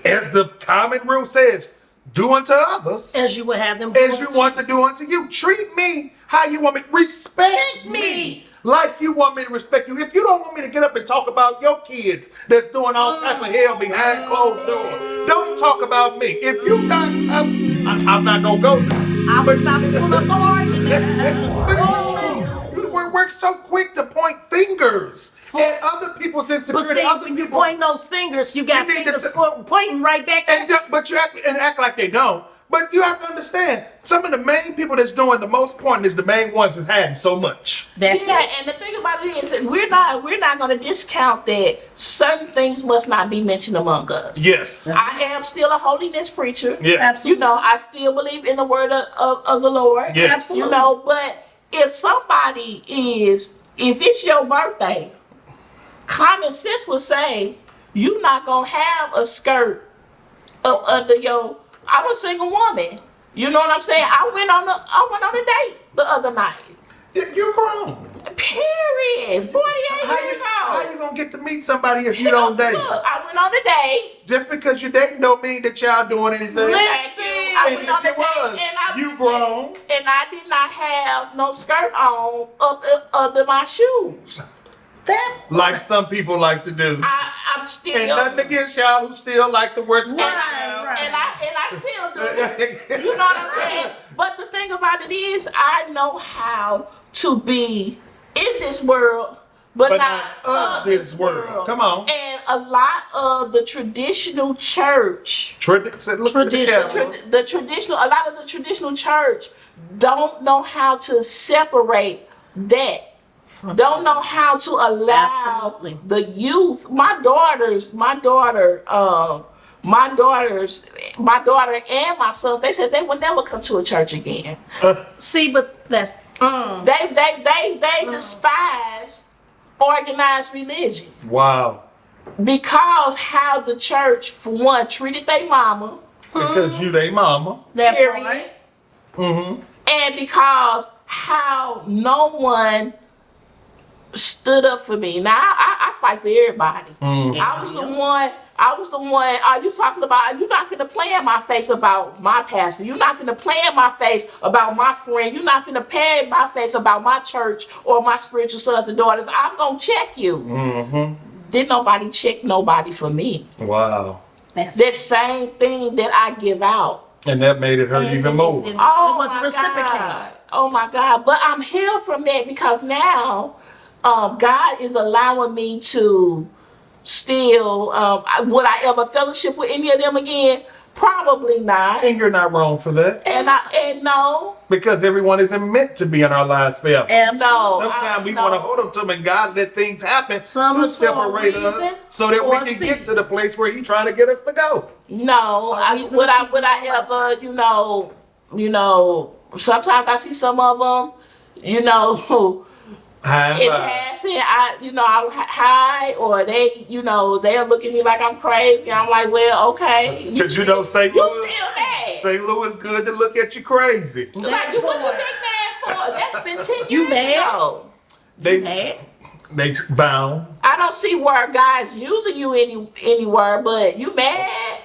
as the common rule says, do unto others As you would have them do as you unto want to do unto you? Treat me how you want me. Respect me. like you want me to respect you. If you don't want me to get up and talk about your kids that's doing all type of hell behind closed doors, don't talk about me. If you not, I'm not gonna go there. I was about to tune up the argument. But it's true. We're so quick to point fingers at other people's But insecurity. see, Other when you people, point those fingers, you got You need to fingers pointing right back at but you act like they don't. But you have to understand, some of the main people that's doing the most pointing is the main ones that's hiding so much. That's Yeah, it. and the thing about it is that we're not going to discount that certain things must not be mentioned among us. Yes. I am still a holiness preacher. Yes. Absolutely. You know, I still believe in the word of the Lord. Yes. Absolutely. You know, but if somebody if it's your birthday, common sense would say you're not gonna have a skirt up under your. I'm a single woman. You know what I'm saying? I went on a date the other night. You're grown. Period. 48 years How old. you gonna get to meet somebody if you don't date? Look, I went on a date. Just because you're dating don't mean that y'all doing anything. Listen. I And went if on a you date was, and you grown. And I did not have no skirt on up under my shoes. That Like some people like to do. I'm still. And nothing against y'all who still like to wear skirts. Right. And I still do. You know what I'm saying? But the thing about it is, I know how to be in this world, but not of this world. Come on. And a lot of the traditional church, Look at the camera. a lot of the traditional church don't know how to separate that. Don't know how to allow Absolutely. the youth. My daughter and my sons, they said they would never come to a church again. see, but that's They despise organized religion Wow. because how the church, for one, treated their mama, Because you they mama. that period, part. Mm-hmm. and because how no one stood up for me. Now I fight for everybody. I was the one. Are you talking about? You're not finna play in my face about my pastor. You're not finna play in my face about my friend. You're not finna play in my face about my church or my spiritual sons and daughters. I'm gonna check you. Mm-hmm. Did nobody check nobody for me? Wow. That's That same thing that I give out. And that made it hurt even more. It Oh was my reciprocated. God. Oh my God. But I'm healed from that because now God is allowing me to still, would I ever fellowship with any of them again? Probably not. And you're not wrong for that. And no, Because everyone isn't meant to be in our lives forever. Absolutely. no. Sometimes we no. want to hold them to him, and God let things happen Some to is for a separate reason us so that we or a can get season. to the place where He's trying to get us to go. No, Always in would the I season of ever, sometimes I see some of them, High and in by. passing, I'll hi, or they'll look at me like I'm crazy. I'm like, well, okay. Because you know, St. You Louis, still mad. St. Louis good to look at you crazy. Like, what you been mad for? That's been 10 You years mad? ago. They bound. I don't see where guys using you anywhere, but you mad?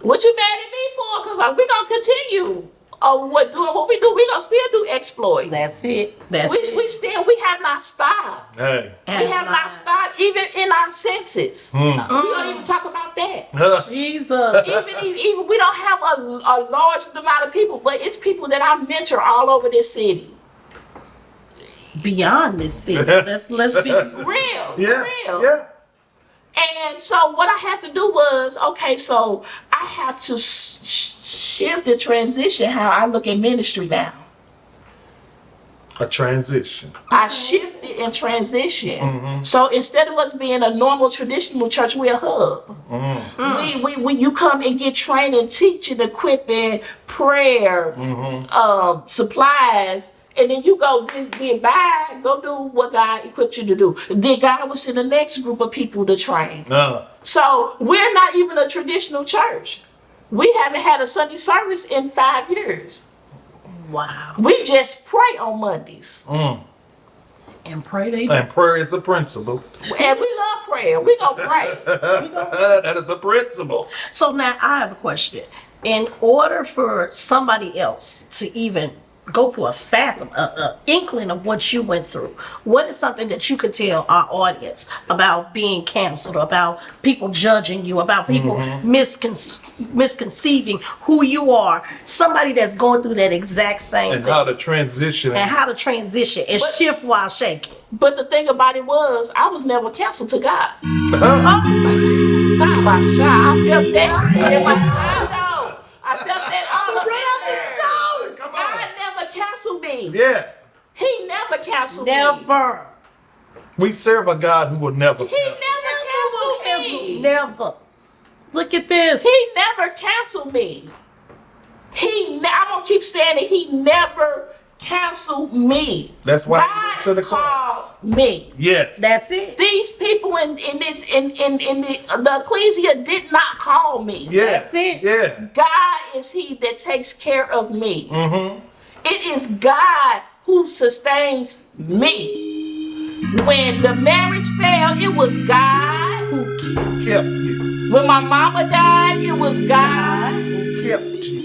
What you mad at me for? Because we going to continue doing what we do. We going to still do exploits. That's it. That's We it. we have not stopped. Hey. We have not stopped, even in our senses. We don't even talk about that. Jesus. Even we don't have a large amount of people, but it's people that I mentor all over this city. Beyond this city. Let's be Real, Yeah. real. Yeah. And so what I had to do was, okay, so I have to shift and transition how I look at ministry now. A transition. I shifted and transitioned. So instead of us being a normal traditional church, we're a hub. We you come and get training, teaching, equipping, prayer, supplies, and then you go get by, go do what God equipped you to do. Then God will send the next group of people to train. So we're not even a traditional church. We haven't had a Sunday service in 5 years. wow. We just pray on Mondays. And pray they And prayer is a principle. And we love prayer. We gonna pray. That is a principle. So now I have a question. In order for somebody else to even go through a inkling of what you went through. What is something that you could tell our audience about being canceled, about people judging you, about people misconceiving who you are? Somebody that's going through that exact same And thing. how to transition. And how to transition and shift while shaking. But the thing about it was, I was never canceled to God. Not my shot. I felt that in my shadow. I felt that all up in there. Come God on. never canceled me. Yeah. He never canceled me. Never. We serve a God who will never He cancel. never canceled me. Never. Look at this. He never canceled me. I'm gonna keep saying it. He never canceled me. That's why he God went to the called cross. me. Yes. That's it. These people in the ecclesia did not call me. Yeah. That's it. Yeah. God is he that takes care of me. Mm-hmm. It is God who sustains me. When the marriage failed, it was God. Who kept you? When my mama died, it was God. Who kept you?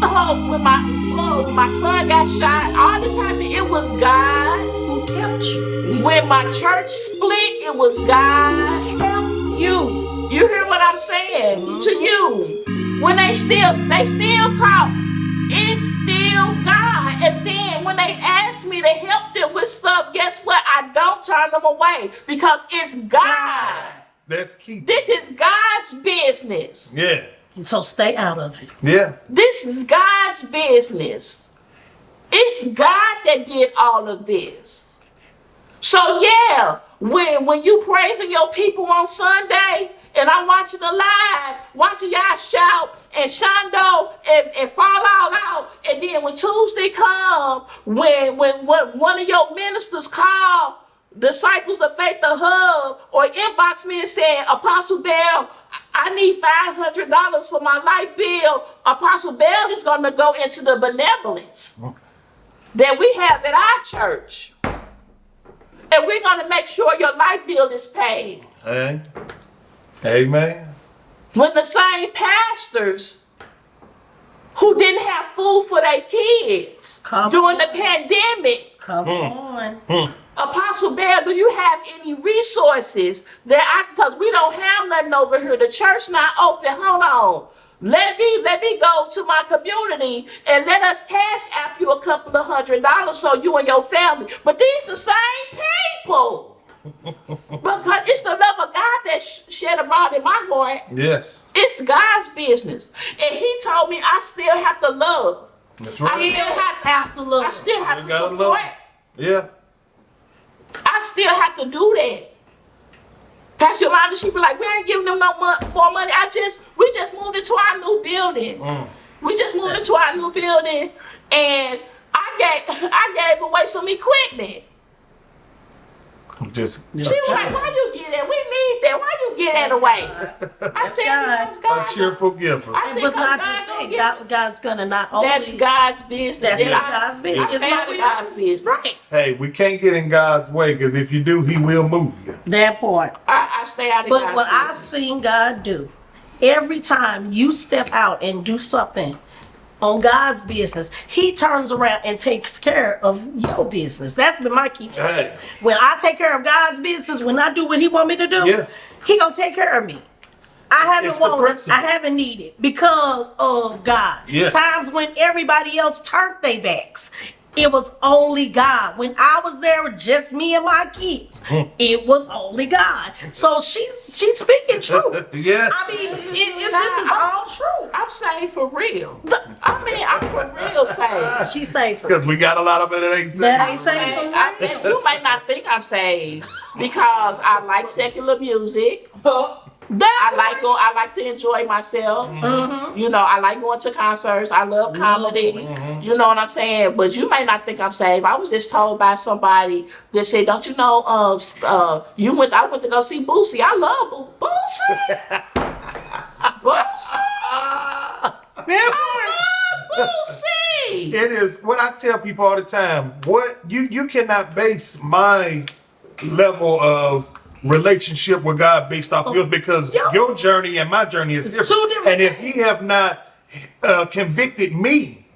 Oh, when my son got shot, all this happened, it was God. Who kept you? When my church split, it was God. Kept you. You hear what I'm saying to you? When they still talk, it's still God. And then when they ask me to help them with stuff, guess what? I don't turn them away because it's God. That's key. This is God's business. Yeah. So stay out of it. Yeah. This is God's business. It's God that did all of this. So yeah, when you praising your people on Sunday, and I'm watching the live, watching y'all shout and shondo and fall all out, and then when Tuesday come, when one of your ministers call Disciples of Faith the Hub or inbox me and say, Apostle Bell, I need $500 for my light bill. Apostle Bell is going to go into the benevolence that we have at our church. And we're going to make sure your light bill is paid. Hey. Amen. When the same pastors who didn't have food for their kids Come during the pandemic, Come on. Apostle Bell, do you have any resources because we don't have nothing over here. The church not open. Hold on. Let me go to my community and let us cash app you a couple of $100 so you and your family. But these the same people. Because it's the love of God that shed abroad in my heart. Yes. It's God's business. And he told me I still have to love. That's I right. still have to love. I still have You to gotta support. love. Yeah. I still have to do that. Pastor Yolanda, she be like, we ain't giving them no more money. We just moved into our new building. We just moved into our new building, and I gave away some equipment. Just She was like, why you get that? We need that. Why you get that away? I said, because a God. cheerful giver. I said, But not because just God don't that. give. God's gonna not only. That's God's business. That's And I- God's business. I stay out of God's business. Right. Hey, we can't get in God's way because if you do, He will move you. That part. I stay out of But God's what I've business. seen God do, every time you step out and do something on God's business, He turns around and takes care of your business. That's been my key phrase. Hey. When I take care of God's business, when I do what He want me to do, Yeah. He gonna take care of me. I It's haven't the wanted, principle. I haven't needed because of God. Yeah. Times when everybody else turned their backs, it was only God. When I was there with just me and my kids, it was only God. So she's speaking truth. Yeah. I mean, if this is all true, I'm saved for real. I mean, I'm for real saved. she's safer. Because we got a lot of it that ain't That ain't saved. safe for And real. you may not think I'm saved because I like secular music. I like to enjoy myself. You know, I like going to concerts. I love comedy. You know what I'm saying? But you may not think I'm saved. I was just told by somebody that said, "Don't you know? I went to go see Boosie. I love Boosie. Boosie. I love Boosie. It is what I tell people all the time. What you cannot base my level of relationship with God based off yours because your journey and my journey is different. two different And if things. He have not convicted me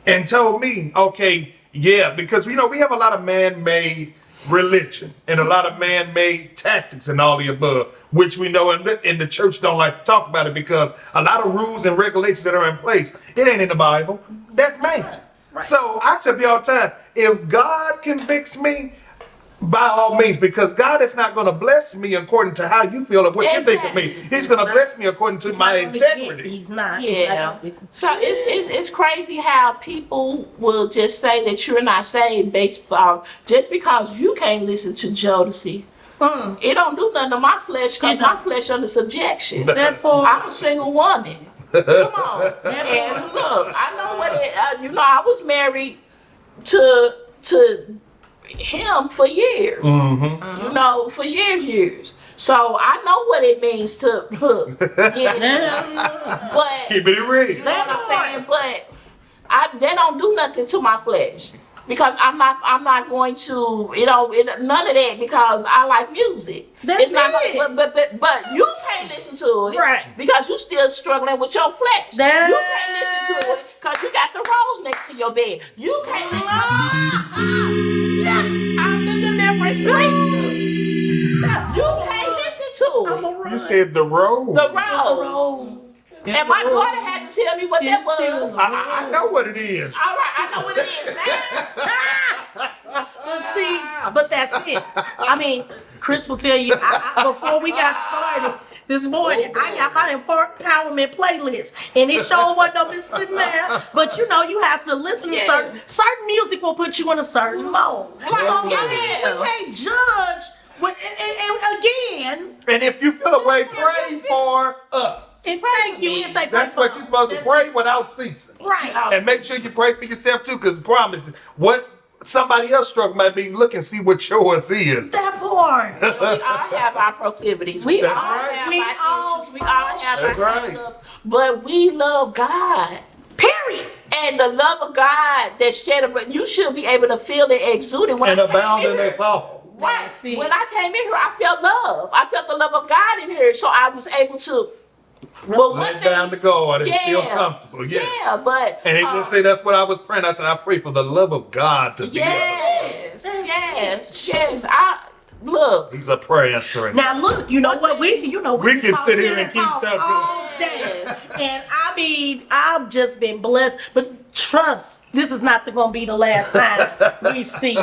and told me, okay, yeah, because we have a lot of man-made religion and a lot of man-made tactics and all the above, which we know in the church don't like to talk about it because a lot of rules and regulations that are in place, it ain't in the Bible. That's man. Right. So I tell you all the time, if God convicts me, by all means, because God is not going to bless me according to how you feel or what you think of me. He's going to bless me according to my integrity. He's not. Yeah. So it's crazy how people will just say that you're not saved based on just because you can't listen to Jodeci. It don't do nothing to my flesh because my flesh under subjection. That part. I'm a single woman. Come on. And look, I know what it. I was married to him for years. For years. So I know what it means to get but Keep it real. you know what I'm saying? But they don't do nothing to my flesh. Because I'm not going to, none of that because I like music. That's it's not it. But you can't listen to it. Right. Because you still struggling with your flesh. You can't listen to it because you got the rose next to your bed. You can't listen to it. Yes, I'm the deliverance preacher. You can't listen to it. You said the rose. The rose. And my daughter had to tell me what that was. I know what it is. All right, I know what it is now. But that's it. I mean, Chris will tell you, before we got started this morning, I got my empowerment playlist. And it sure wasn't no missing there. But you have to listen to certain music will put you in a certain mode. So, we can't judge. And again. And if you feel a way, pray for us. And thank you. We say pray That's what you're supposed to pray without ceasing. Right. And make sure you pray for yourself too, because promise, what somebody else struggle might be, look and see what yours is. That part. We all have our proclivities. We all have our issues. We all have our hiccups. But we love God. Period. And the love of God that shed abroad, you should be able to feel it exuding. And abound in their thought. Right. When I came in here, I felt love. I felt the love of God in here. So I was able to let down the guard and feel comfortable. Yes. Yeah, but and he didn't say that's what I was praying. I said I pray for the love of God to be us. Yes. Look. He's a prayer answering. Now look, you know what we can sit here and keep talking all day. And I mean, I've just been blessed. But trust, this is not going to be the last time we see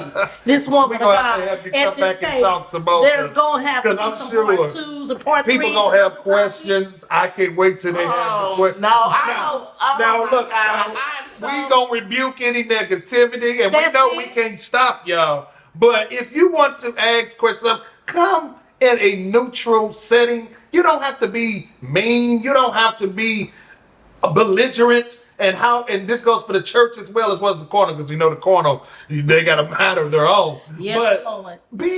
this woman of God at this stage. There's going to have to be some part twos and part threes. People going to have questions. I can't wait till they have the questions. Now look, we going to rebuke any negativity, and we know we can't stop y'all. But if you want to ask questions, come in a neutral setting. You don't have to be mean. You don't have to be belligerent. And this goes for the church as well as the corner, because we know the corner, they got a matter of their own. Yes, but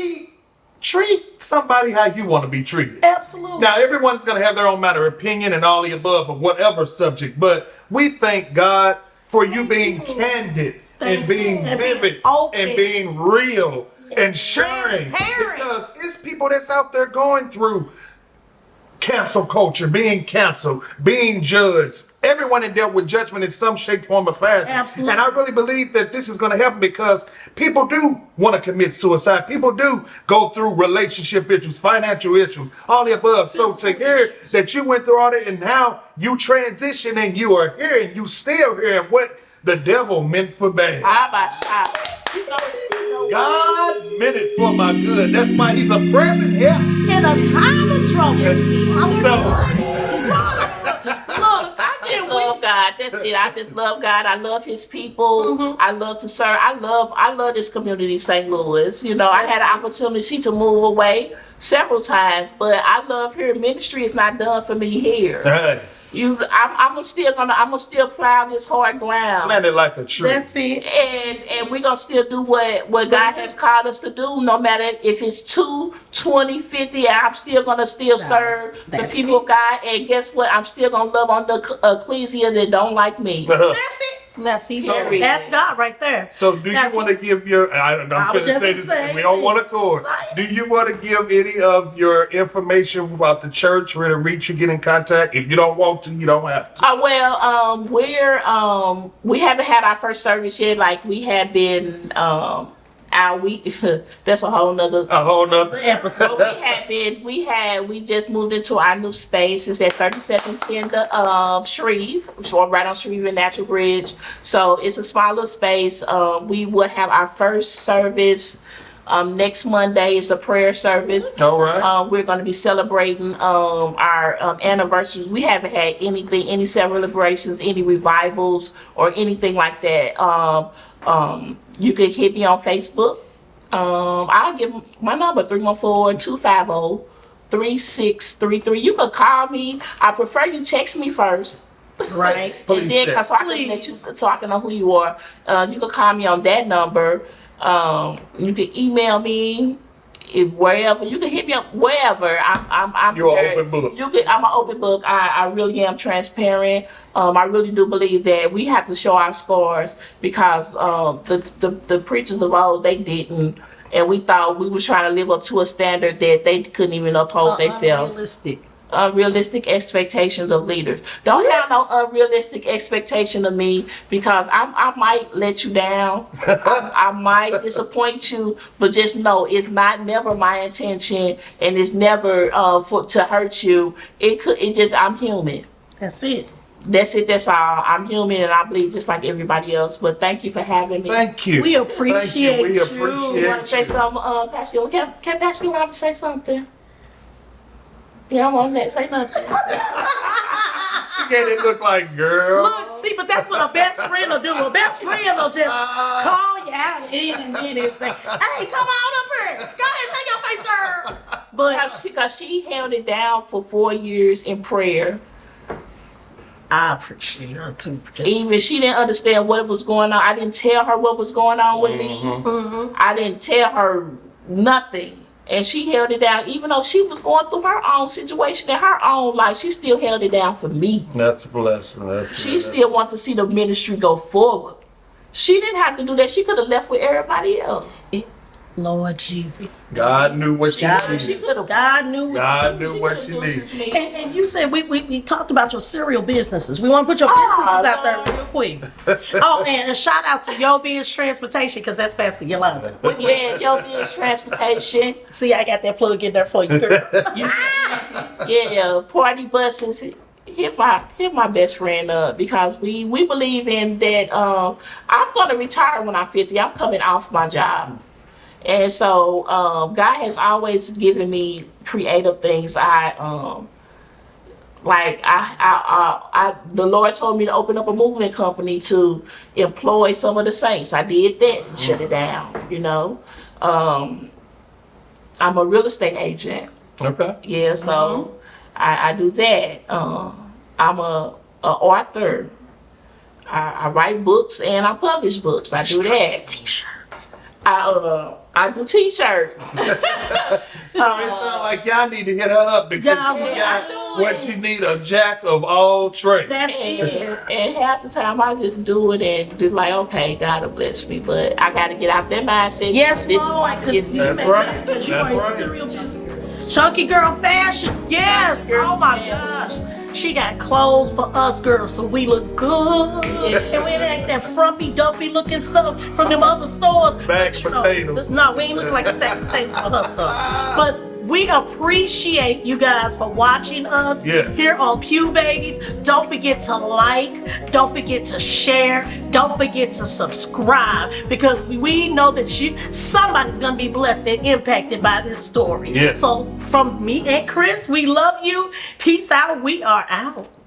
treat somebody how you want to be treated. Absolutely. Now everyone's going to have their own matter of opinion and all the above of whatever subject, but we thank God for you being candid and being vivid and being real and sharing, because it's people that's out there going through cancel culture, being canceled, being judged. Everyone has dealt with judgment in some shape, form, or fashion. Absolutely. And I really believe that this is going to happen because people do want to commit suicide. People do go through relationship issues, financial issues, all the above. So to hear that you went through all that and now you transition and you are here and you still hearing what the devil meant for bad. God meant it for my good. That's why he's a present help in a time of trouble. I love God. That's it. I just love God. I love his people. I love to serve. I love this community, St. Louis. I had an opportunity to move away several times, but I love here. Ministry is not done for me here. Hey. I'm still plow this hard ground. Plant it like a tree. That's it. And we're gonna still do what God has called us to do, no matter if it's 2, 20, 50. I'm still gonna serve the people of God. And guess what? I'm still gonna love on the ecclesia that don't like me. That's it. Now see, So- that's God right there. So do Now, you want to give your, I'm I was finna just say this, saying. we don't want to record. Do you want to give any of your information about the church, where to reach you, get in contact? If you don't want to, you don't have to. We haven't had our first service yet. Like we have been, that's a whole nother A whole nother. Episode. we just moved into our new space. It's at 3710 the Shreve, so right on Shreve and Natural Bridge. So it's a smaller space. We will have our first service next Monday. Is a prayer service. All right. We're going to be celebrating our anniversaries. We haven't had any celebrations, any revivals, or anything like that. You can hit me on Facebook. I'll give my number 314-250-3633. You can call me. I prefer you text me first. Right. Please And then, text. so I can know who you are. You can call me on that number. You can email me wherever. You can hit me up wherever. I'm You're an very- open book. I'm an open book. I really am transparent. I really do believe that we have to show our scars because the preachers of old, they didn't, and we thought we was trying to live up to a standard that they couldn't even uphold themselves. Unrealistic. Unrealistic expectations of leaders. Don't have no unrealistic expectation of me because I might let you down. I might disappoint you, but just know it's never my intention, and it's never to hurt you. I'm human. That's it. That's it, that's all. I'm human and I bleed just like everybody else. But thank you for having me. Thank you. We appreciate Thank you. We you. appreciate You want to say you. something, Pastor? Can Pastor want to say something? Yeah, I want to say nothing. She gave it look like, girl. Look, see, but that's what a best friend will do. A best friend will just call you out in a minute and say, hey, come on up here. Go ahead, say your face, girl. But Because she held it down for 4 years in prayer. I appreciate her too. Even she didn't understand what was going on. I didn't tell her what was going on with me. I didn't tell her nothing. And she held it down, even though she was going through her own situation in her own life. She still held it down for me. That's a blessing. She still wants to see the ministry go forward. She didn't have to do that. She could have left with everybody else. Lord Jesus. God knew what you She needed. could have. God knew. God She knew coulda what you used needed. me. And you said we talked about your cereal businesses. We want to put your businesses out there real quick. Oh, and a shout out to Yo Biz Transportation because that's Pastor Yolanda. Yeah, your biz transportation. See, I got that plug in there for you, girl. Yeah, party buses. Hit my best friend up because we believe in that. I'm gonna retire when I'm 50. I'm coming off my job, and so God has always given me creative things. The Lord told me to open up a moving company to employ some of the saints. I did that and shut it down. I'm a real estate agent. Okay. Yeah, so I do that. I'm a author. I write books and I publish books. I do that. T-shirts. I do t-shirts. So it sounds like y'all need to hit her up because Y'all she will. got what you need, a jack of all trades. That's it. And half the time I just do it and be like, okay, God will bless me. But I got to get out that mindset. Yes, This is Lord, my because business. you That's right. because you That's are right. a cereal business. Chunky Girl Fashions, yes. Oh my gosh. She got clothes for us girls, so we look good. And we ain't that frumpy, dumpy looking stuff from them other stores. Bag But, you know, potatoes. No, we ain't looking like a sack of potatoes for her stuff. But we appreciate you guys for watching us Yes. here on Pew Babies. Don't forget to like, don't forget to share, don't forget to subscribe because we know that somebody's gonna be blessed and impacted by this story. Yes. So from me and Chris, we love you. Peace out. We are out.